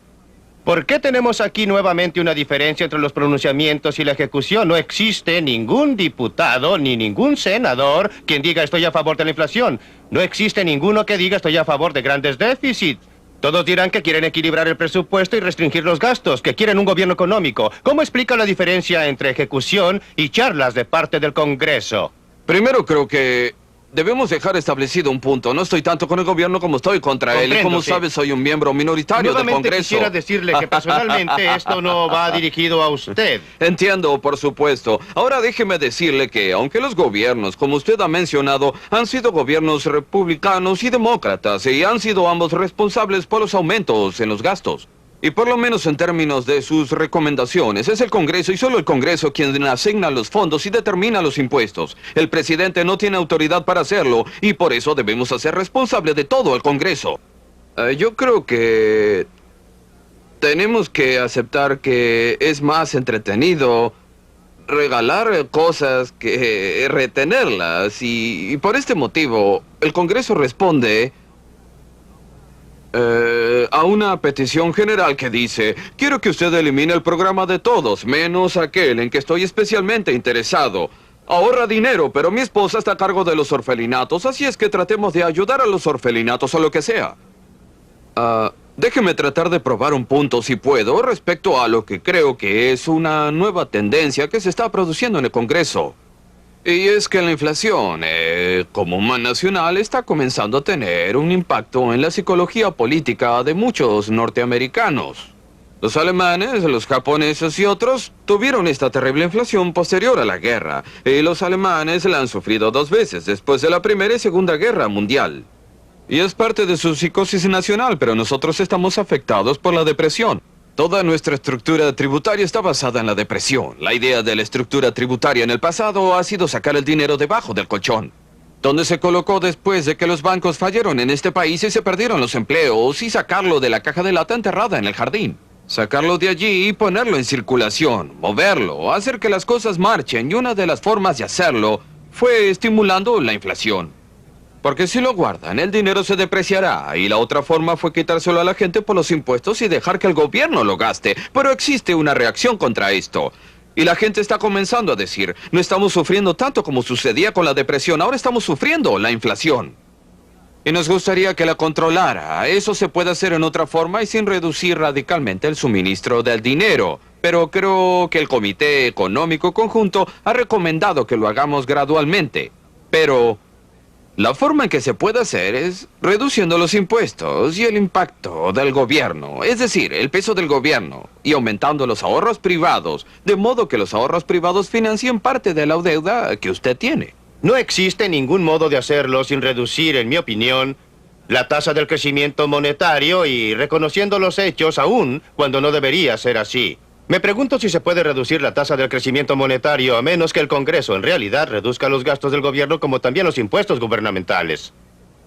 ¿Por qué tenemos aquí nuevamente una diferencia entre los pronunciamientos y la ejecución? No existe ningún diputado ni ningún senador quien diga estoy a favor de la inflación. No existe ninguno que diga estoy a favor de grandes déficits. Todos dirán que quieren equilibrar el presupuesto y restringir los gastos, que quieren un gobierno económico. ¿Cómo explica la diferencia entre ejecución y charlas de parte del Congreso? Primero creo que debemos dejar establecido un punto. No estoy tanto con el gobierno como estoy contra él. Y como sabes, soy un miembro minoritario del Congreso. Quisiera decirle que personalmente esto no va dirigido a usted. Entiendo, por supuesto. Ahora déjeme decirle que, aunque los gobiernos, como usted ha mencionado, han sido gobiernos republicanos y demócratas, y han sido ambos responsables por los aumentos en los gastos. Y por lo menos en términos de sus recomendaciones, es el Congreso y solo el Congreso quien asigna los fondos y determina los impuestos. El presidente no tiene autoridad para hacerlo y por eso debemos hacer responsable de todo al Congreso. Yo creo que tenemos que aceptar que es más entretenido regalar cosas que retenerlas y por este motivo el Congreso responde a una petición general que dice: quiero que usted elimine el programa de todos, menos aquel en que estoy especialmente interesado. Ahorra dinero, pero mi esposa está a cargo de los orfelinatos, así es que tratemos de ayudar a los orfelinatos o lo que sea. Déjeme tratar de probar un punto, si puedo, respecto a lo que creo que es una nueva tendencia que se está produciendo en el Congreso. Y es que la inflación, como mal nacional, está comenzando a tener un impacto en la psicología política de muchos norteamericanos. Los alemanes, los japoneses y otros tuvieron esta terrible inflación posterior a la guerra. Y los alemanes la han sufrido 2 veces, después de la Primera y Segunda Guerra Mundial. Y es parte de su psicosis nacional, pero nosotros estamos afectados por la depresión. Toda nuestra estructura tributaria está basada en la depresión. La idea de la estructura tributaria en el pasado ha sido sacar el dinero debajo del colchón, donde se colocó después de que los bancos fallaron en este país y se perdieron los empleos, y sacarlo de la caja de lata enterrada en el jardín. Sacarlo de allí y ponerlo en circulación, moverlo, hacer que las cosas marchen, y una de las formas de hacerlo fue estimulando la inflación. Porque si lo guardan, el dinero se depreciará, y la otra forma fue quitárselo a la gente por los impuestos y dejar que el gobierno lo gaste. Pero existe una reacción contra esto. Y la gente está comenzando a decir: no estamos sufriendo tanto como sucedía con la depresión, ahora estamos sufriendo la inflación. Y nos gustaría que la controlara. Eso se puede hacer en otra forma y sin reducir radicalmente el suministro del dinero. Pero creo que el Comité Económico Conjunto ha recomendado que lo hagamos gradualmente. Pero la forma en que se puede hacer es reduciendo los impuestos y el impacto del gobierno, es decir, el peso del gobierno, y aumentando los ahorros privados, de modo que los ahorros privados financien parte de la deuda que usted tiene. No existe ningún modo de hacerlo sin reducir, en mi opinión, la tasa del crecimiento monetario y reconociendo los hechos aún cuando no debería ser así. Me pregunto si se puede reducir la tasa del crecimiento monetario a menos que el Congreso en realidad reduzca los gastos del gobierno como también los impuestos gubernamentales.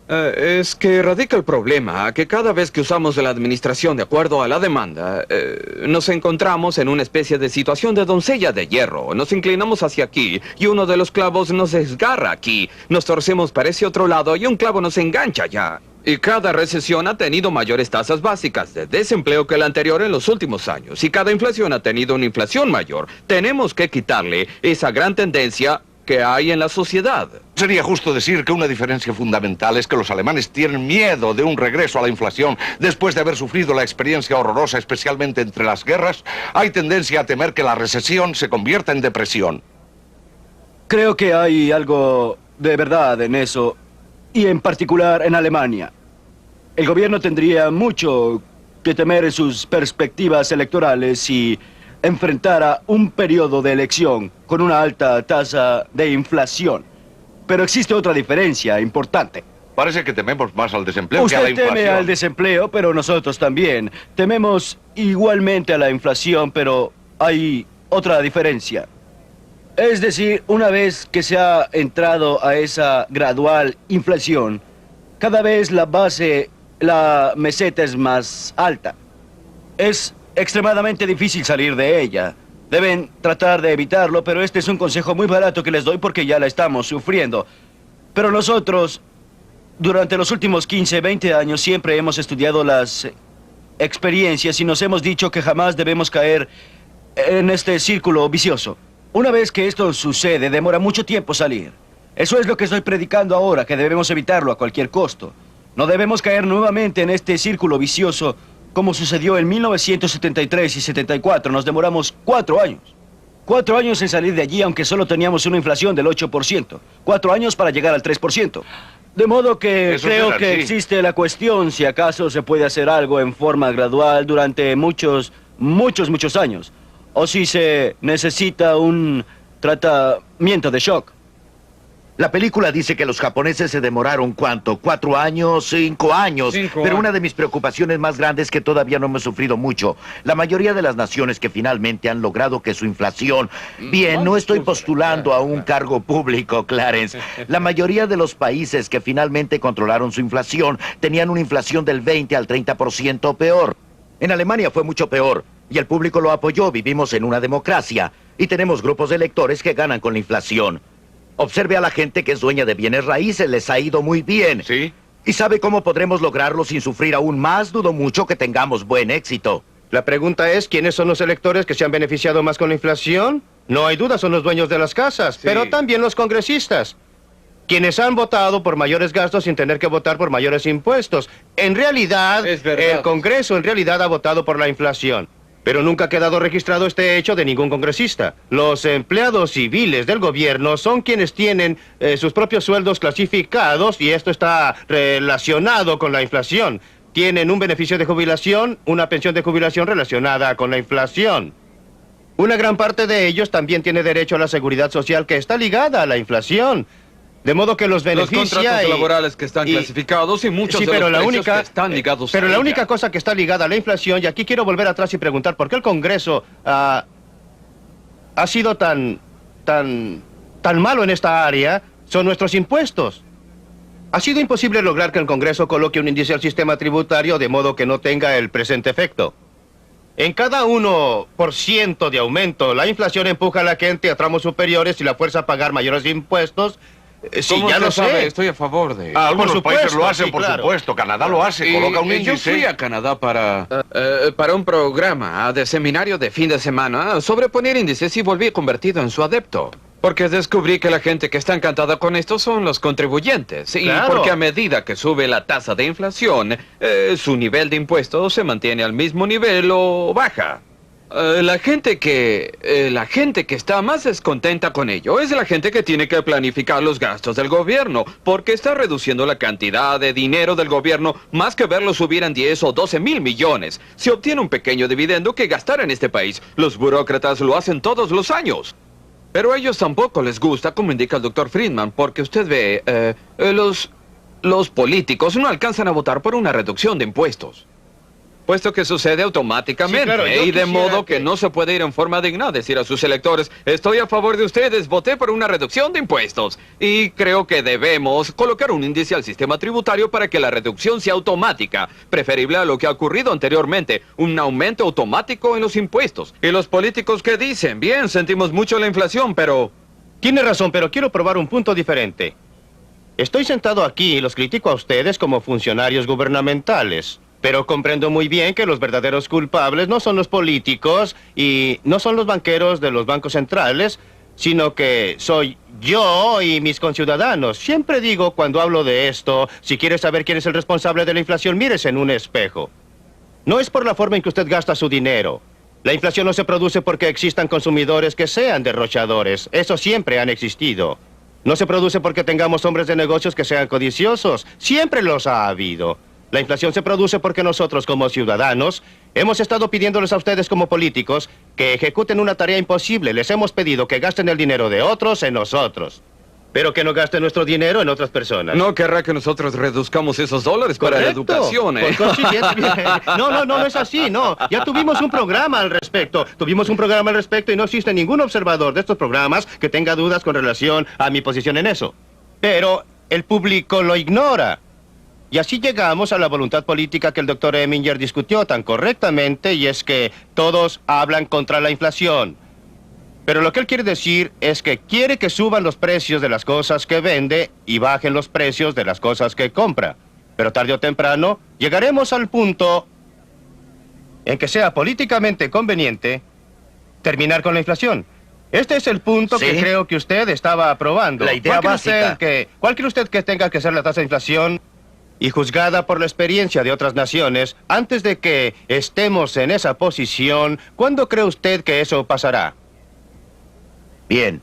Es que radica el problema, que cada vez que usamos la administración de acuerdo a la demanda, nos encontramos en una especie de situación de doncella de hierro. Nos inclinamos hacia aquí y uno de los clavos nos desgarra aquí. Nos torcemos para ese otro lado y un clavo nos engancha allá. Y cada recesión ha tenido mayores tasas básicas de desempleo que la anterior en los últimos años. Y cada inflación ha tenido una inflación mayor. Tenemos que quitarle esa gran tendencia que hay en la sociedad. Sería justo decir que una diferencia fundamental es que los alemanes tienen miedo de un regreso a la inflación. Después de haber sufrido la experiencia horrorosa, especialmente entre las guerras, hay tendencia a temer que la recesión se convierta en depresión. Creo que hay algo de verdad en eso, y en particular en Alemania. El gobierno tendría mucho que temer en sus perspectivas electorales si enfrentara un periodo de elección con una alta tasa de inflación. Pero existe otra diferencia importante. Parece que tememos más al desempleo que a la Usted inflación. teme al desempleo, pero nosotros también. Tememos igualmente a la inflación, pero hay otra diferencia. Es decir, una vez que se ha entrado a esa gradual inflación, cada vez la meseta es más alta. Es extremadamente difícil salir de ella. Deben tratar de evitarlo, pero este es un consejo muy barato que les doy porque ya la estamos sufriendo. Pero nosotros, durante los últimos 15, 20 años, siempre hemos estudiado las experiencias y nos hemos dicho que jamás debemos caer en este círculo vicioso. Una vez que esto sucede, demora mucho tiempo salir. Eso es lo que estoy predicando ahora, que debemos evitarlo a cualquier costo. No debemos caer nuevamente en este círculo vicioso como sucedió en 1973 y 74. Nos demoramos 4 años. 4 años en salir de allí, aunque solo teníamos una inflación del 8%. 4 años para llegar al 3%. De modo que Eso creo será, que sí. existe la cuestión si acaso se puede hacer algo en forma gradual durante muchos años. O si se necesita un tratamiento de shock. La película dice que los japoneses se demoraron, ¿cuánto? 4 años, 5 años. Pero una de mis preocupaciones más grandes es que todavía no hemos sufrido mucho. La mayoría de las naciones que finalmente han logrado que su inflación... Bien, no estoy postulando a un cargo público, Clarence. La mayoría de los países que finalmente controlaron su inflación tenían una inflación del 20 al 30% o peor. En Alemania fue mucho peor. Y el público lo apoyó. Vivimos en una democracia. Y tenemos grupos de electores que ganan con la inflación. Observe a la gente que es dueña de bienes raíces, les ha ido muy bien. ¿Sí? ¿Y sabe cómo podremos lograrlo sin sufrir aún más? Dudo mucho que tengamos buen éxito. La pregunta es, ¿quiénes son los electores que se han beneficiado más con la inflación? No hay duda, son los dueños de las casas, pero también los congresistas, quienes han votado por mayores gastos sin tener que votar por mayores impuestos. En realidad, el Congreso en realidad ha votado por la inflación. Pero nunca ha quedado registrado este hecho de ningún congresista. Los empleados civiles del gobierno son quienes tienen sus propios sueldos clasificados y esto está relacionado con la inflación. Tienen un beneficio de jubilación, una pensión de jubilación relacionada con la inflación. Una gran parte de ellos también tiene derecho a la seguridad social que está ligada a la inflación. De modo que los beneficia. Los contratos laborales que están clasificados y muchos de los precios que están ligados pero a la ella. única cosa que está ligada a la inflación, y aquí quiero volver atrás y preguntar por qué el Congreso ha sido tan malo en esta área, son nuestros impuestos. Ha sido imposible lograr que el Congreso coloque un índice al sistema tributario de modo que no tenga el presente efecto. En cada 1% de aumento, la inflación empuja a la gente a tramos superiores y la fuerza a pagar mayores impuestos. Sí, ¿Cómo ya usted lo sabe? sé. Estoy a favor de... Algunos países lo hacen, sí, por claro. supuesto. Canadá lo hace, coloca un índice. Yo fui a Canadá para un programa de seminario de fin de semana sobre poner índices y volví convertido en su adepto. Porque descubrí que la gente que está encantada con esto son los contribuyentes. Y Claro. porque a medida que sube la tasa de inflación, su nivel de impuestos se mantiene al mismo nivel o baja. La gente que está más descontenta con ello es la gente que tiene que planificar los gastos del gobierno, porque está reduciendo la cantidad de dinero del gobierno más que verlo subir en 10 o 12 mil millones. Se obtiene un pequeño dividendo que gastar en este país. Los burócratas lo hacen todos los años. Pero a ellos tampoco les gusta, como indica el doctor Friedman, porque usted ve, los políticos no alcanzan a votar por una reducción de impuestos. Puesto que sucede automáticamente, Sí, claro, yo y de quisiera modo que no se puede ir en forma digna a decir a sus electores, estoy a favor de ustedes, voté por una reducción de impuestos. Y creo que debemos colocar un índice al sistema tributario para que la reducción sea automática, preferible a lo que ha ocurrido anteriormente, un aumento automático en los impuestos. Y los políticos que dicen, bien, sentimos mucho la inflación, pero... Tiene razón, pero quiero probar un punto diferente. Estoy sentado aquí y los critico a ustedes como funcionarios gubernamentales. Pero comprendo muy bien que los verdaderos culpables no son los políticos y no son los banqueros de los bancos centrales, sino que soy yo y mis conciudadanos. Siempre digo cuando hablo de esto, si quiere saber quién es el responsable de la inflación, mírese en un espejo. No es por la forma en que usted gasta su dinero. La inflación no se produce porque existan consumidores que sean derrochadores. Eso siempre han existido. No se produce porque tengamos hombres de negocios que sean codiciosos. Siempre los ha habido. La inflación se produce porque nosotros, como ciudadanos, hemos estado pidiéndoles a ustedes como políticos que ejecuten una tarea imposible. Les hemos pedido que gasten el dinero de otros en nosotros, pero que no gasten nuestro dinero en otras personas. No querrá que nosotros reduzcamos esos dólares para la educación, ¿eh? Por consiguiente, no es así, no. Ya tuvimos un programa al respecto. Y no existe ningún observador de estos programas que tenga dudas con relación a mi posición en eso. Pero el público lo ignora. Y así llegamos a la voluntad política que el doctor Eminger discutió tan correctamente, y es que todos hablan contra la inflación. Pero lo que él quiere decir es que quiere que suban los precios de las cosas que vende y bajen los precios de las cosas que compra. Pero tarde o temprano llegaremos al punto en que sea políticamente conveniente terminar con la inflación. Este es el punto que creo que usted estaba aprobando. La idea básica. ¿Cuál cree usted que tenga que ser la tasa de inflación? Y juzgada por la experiencia de otras naciones, antes de que estemos en esa posición, ¿cuándo cree usted que eso pasará? Bien.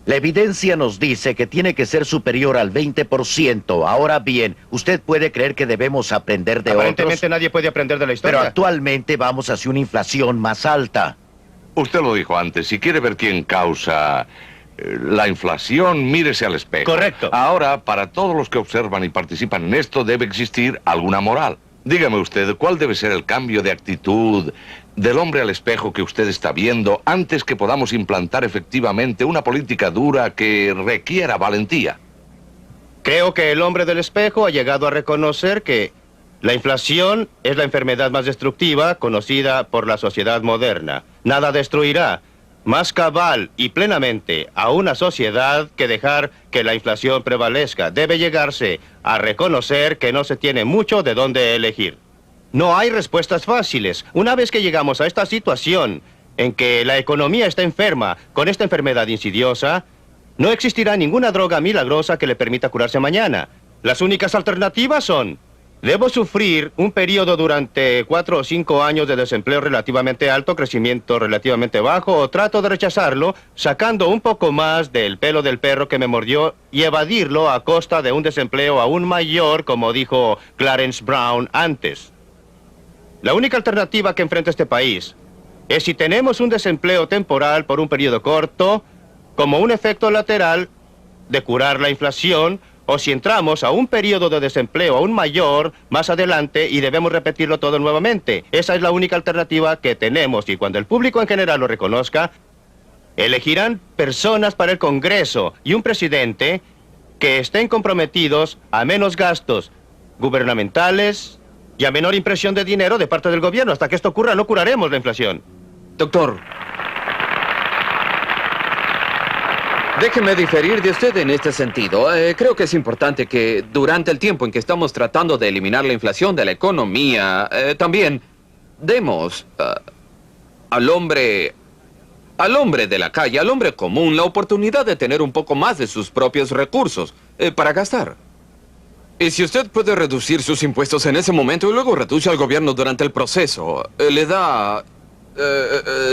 La evidencia nos dice que tiene que ser superior al 20%. Ahora bien, usted puede creer que debemos aprender de Aparentemente otros, nadie puede aprender de la historia. pero actualmente vamos hacia una inflación más alta. Usted lo dijo antes, si quiere ver quién causa la inflación, mírese al espejo. Correcto. Ahora, para todos los que observan y participan en esto, debe existir alguna moral. Dígame usted, ¿cuál debe ser el cambio de actitud del hombre al espejo que usted está viendo antes que podamos implantar efectivamente una política dura que requiera valentía? Creo que el hombre del espejo ha llegado a reconocer que la inflación es la enfermedad más destructiva conocida por la sociedad moderna. Nada destruirá más cabal y plenamente a una sociedad que dejar que la inflación prevalezca. Debe llegarse a reconocer que no se tiene mucho de dónde elegir. No hay respuestas fáciles. Una vez que llegamos a esta situación en que la economía está enferma con esta enfermedad insidiosa, no existirá ninguna droga milagrosa que le permita curarse mañana. Las únicas alternativas son: debo sufrir un periodo durante 4 o 5 años de desempleo relativamente alto, crecimiento relativamente bajo, o trato de rechazarlo, sacando un poco más del pelo del perro que me mordió y evadirlo a costa de un desempleo aún mayor, como dijo Clarence Brown antes. La única alternativa que enfrenta este país es, si tenemos un desempleo temporal por un periodo corto, como un efecto lateral de curar la inflación, o si entramos a un periodo de desempleo aún mayor más adelante y debemos repetirlo todo nuevamente. Esa es la única alternativa que tenemos, y cuando el público en general lo reconozca, elegirán personas para el Congreso y un presidente que estén comprometidos a menos gastos gubernamentales y a menor impresión de dinero de parte del gobierno. Hasta que esto ocurra, no curaremos la inflación. Doctor, déjeme diferir de usted en este sentido. Creo que es importante que durante el tiempo en que estamos tratando de eliminar la inflación de la economía, también demos al hombre de la calle, al hombre común, la oportunidad de tener un poco más de sus propios recursos para gastar. Y si usted puede reducir sus impuestos en ese momento y luego reduce al gobierno durante el proceso, le da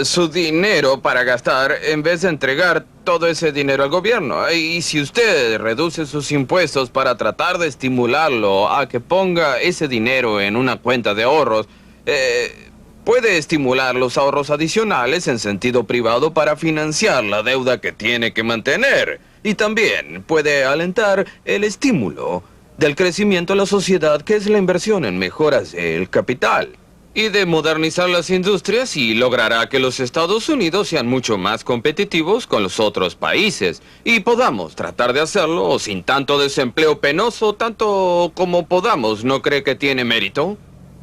su dinero para gastar en vez de entregar todo ese dinero al gobierno. Y si usted reduce sus impuestos para tratar de estimularlo a que ponga ese dinero en una cuenta de ahorros, puede estimular los ahorros adicionales en sentido privado para financiar la deuda que tiene que mantener. Y también puede alentar el estímulo del crecimiento de la sociedad, que es la inversión en mejoras del capital y de modernizar las industrias, y logrará que los Estados Unidos sean mucho más competitivos con los otros países y podamos tratar de hacerlo sin tanto desempleo penoso, tanto como podamos. ¿No cree que tiene mérito?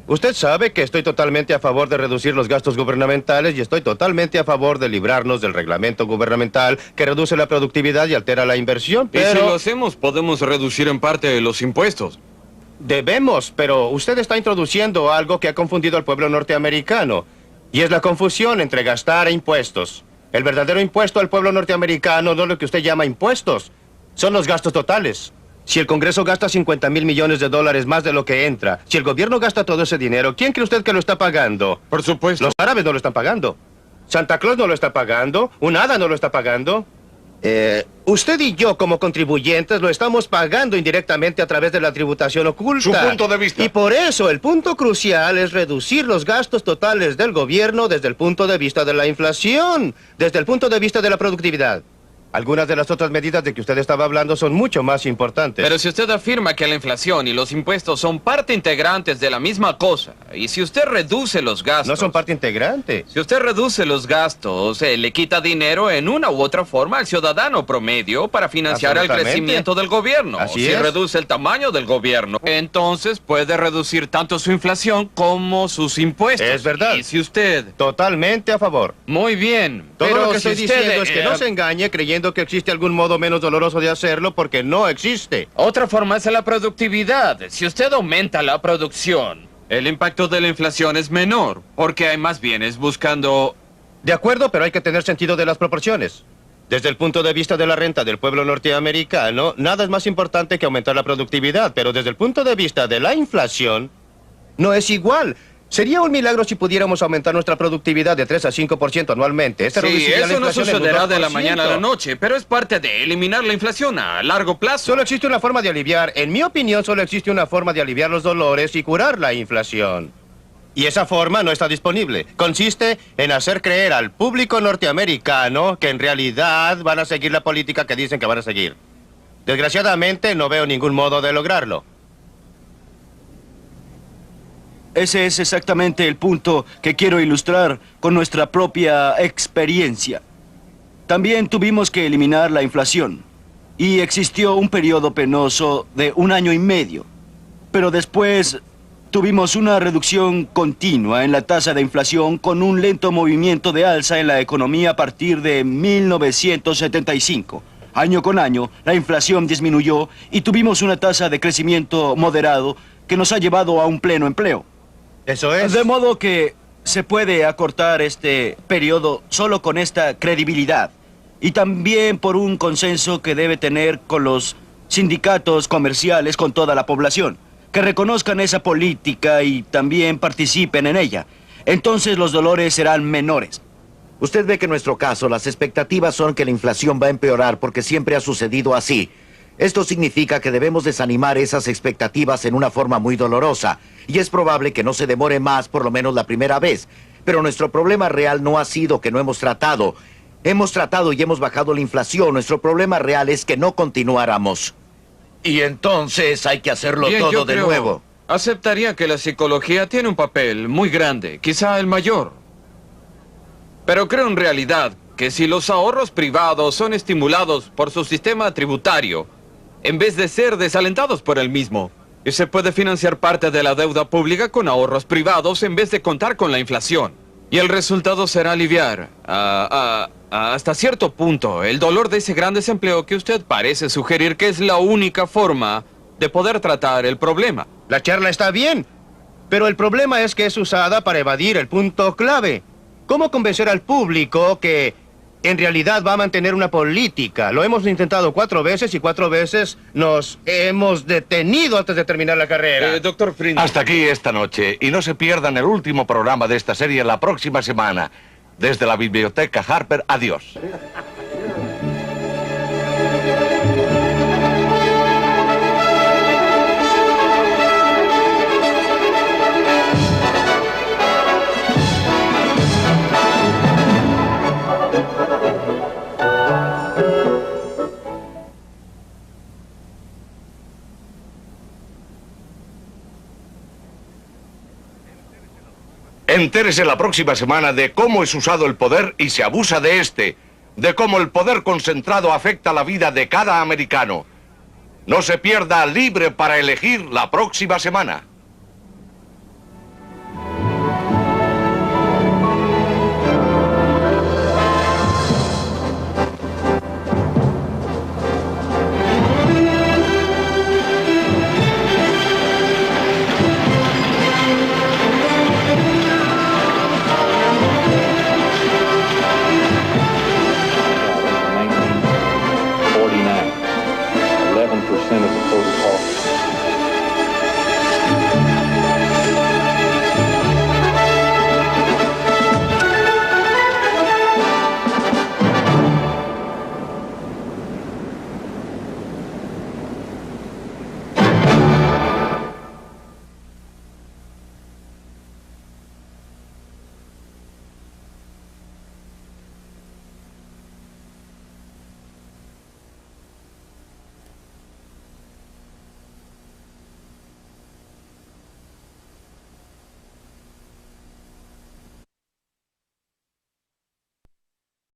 Usted sabe que estoy totalmente a favor de reducir los gastos gubernamentales y estoy totalmente a favor de librarnos del reglamento gubernamental que reduce la productividad y altera la inversión, pero... Y si lo hacemos, podemos reducir en parte los impuestos. Debemos, pero usted está introduciendo algo que ha confundido al pueblo norteamericano, y es la confusión entre gastar e impuestos. El verdadero impuesto al pueblo norteamericano no es lo que usted llama impuestos, son los gastos totales. Si el Congreso gasta 50,000 millones de dólares más de lo que entra, si el gobierno gasta todo ese dinero, ¿quién cree usted que lo está pagando? Por supuesto. Los árabes no lo están pagando. Santa Claus no lo está pagando. Un hada no lo está pagando. Usted y yo, como contribuyentes, lo estamos pagando indirectamente a través de la tributación oculta. Su punto de vista. Y por eso el punto crucial es reducir los gastos totales del gobierno desde el punto de vista de la inflación, desde el punto de vista de la productividad. Algunas de las otras medidas de que usted estaba hablando son mucho más importantes. Pero si usted afirma que la inflación y los impuestos son parte integrantes de la misma cosa, y si usted reduce los gastos... No son parte integrante. Si usted reduce los gastos, le quita dinero en una u otra forma al ciudadano promedio para financiar el crecimiento del gobierno. Así si es. reduce el tamaño del gobierno, entonces puede reducir tanto su inflación como sus impuestos. Es verdad. Y si usted... Totalmente a favor. Muy bien. Todo pero lo que si estoy usted, diciendo es que no se engañe creyendo que existe algún modo menos doloroso de hacerlo, porque no existe. Otra forma es la productividad. Si usted aumenta la producción, el impacto de la inflación es menor, porque hay más bienes buscando... De acuerdo, pero hay que tener sentido de las proporciones. Desde el punto de vista de la renta del pueblo norteamericano, nada es más importante que aumentar la productividad, pero desde el punto de vista de la inflación, no es igual. Sería un milagro si pudiéramos aumentar nuestra productividad de 3 a 5% anualmente. Sí, eso no sucederá de la mañana a la noche, pero es parte de eliminar la inflación a largo plazo. Solo existe una forma de aliviar, en mi opinión, solo existe una forma de aliviar los dolores y curar la inflación. Y esa forma no está disponible. Consiste en hacer creer al público norteamericano que en realidad van a seguir la política que dicen que van a seguir. Desgraciadamente, no veo ningún modo de lograrlo. Ese es exactamente el punto que quiero ilustrar con nuestra propia experiencia. También tuvimos que eliminar la inflación y existió un periodo penoso de 1 año y medio. Pero después tuvimos una reducción continua en la tasa de inflación con un lento movimiento de alza en la economía a partir de 1975. Año con año, la inflación disminuyó y tuvimos una tasa de crecimiento moderado que nos ha llevado a un pleno empleo. Eso es. De modo que se puede acortar este periodo solo con esta credibilidad y también por un consenso que debe tener con los sindicatos comerciales, con toda la población, que reconozcan esa política y también participen en ella. Entonces los dolores serán menores. Usted ve que en nuestro caso las expectativas son que la inflación va a empeorar porque siempre ha sucedido así. Esto significa que debemos desanimar esas expectativas en una forma muy dolorosa. Y es probable que no se demore más, por lo menos la primera vez. Pero nuestro problema real no ha sido que no hemos tratado. Hemos tratado y hemos bajado la inflación. Nuestro problema real es que no continuáramos. Y entonces hay que hacerlo Bien, todo yo de creo- nuevo. Aceptaría que la psicología tiene un papel muy grande, quizá el mayor. Pero creo en realidad que si los ahorros privados son estimulados por su sistema tributario, en vez de ser desalentados por el mismo, y se puede financiar parte de la deuda pública con ahorros privados en vez de contar con la inflación. Y el resultado será aliviar, hasta cierto punto, el dolor de ese gran desempleo que usted parece sugerir que es la única forma de poder tratar el problema. La charla está bien, pero el problema es que es usada para evadir el punto clave. ¿Cómo convencer al público que en realidad va a mantener una política? Lo hemos intentado 4 veces y 4 veces nos hemos detenido antes de terminar la carrera. Doctor Friedman. Hasta aquí esta noche. Y no se pierdan el último programa de esta serie la próxima semana. Desde la Biblioteca Harper, adiós. Entérese la próxima semana de cómo es usado el poder y se abusa de este, de cómo el poder concentrado afecta la vida de cada americano. No se pierda Libre para Elegir la próxima semana.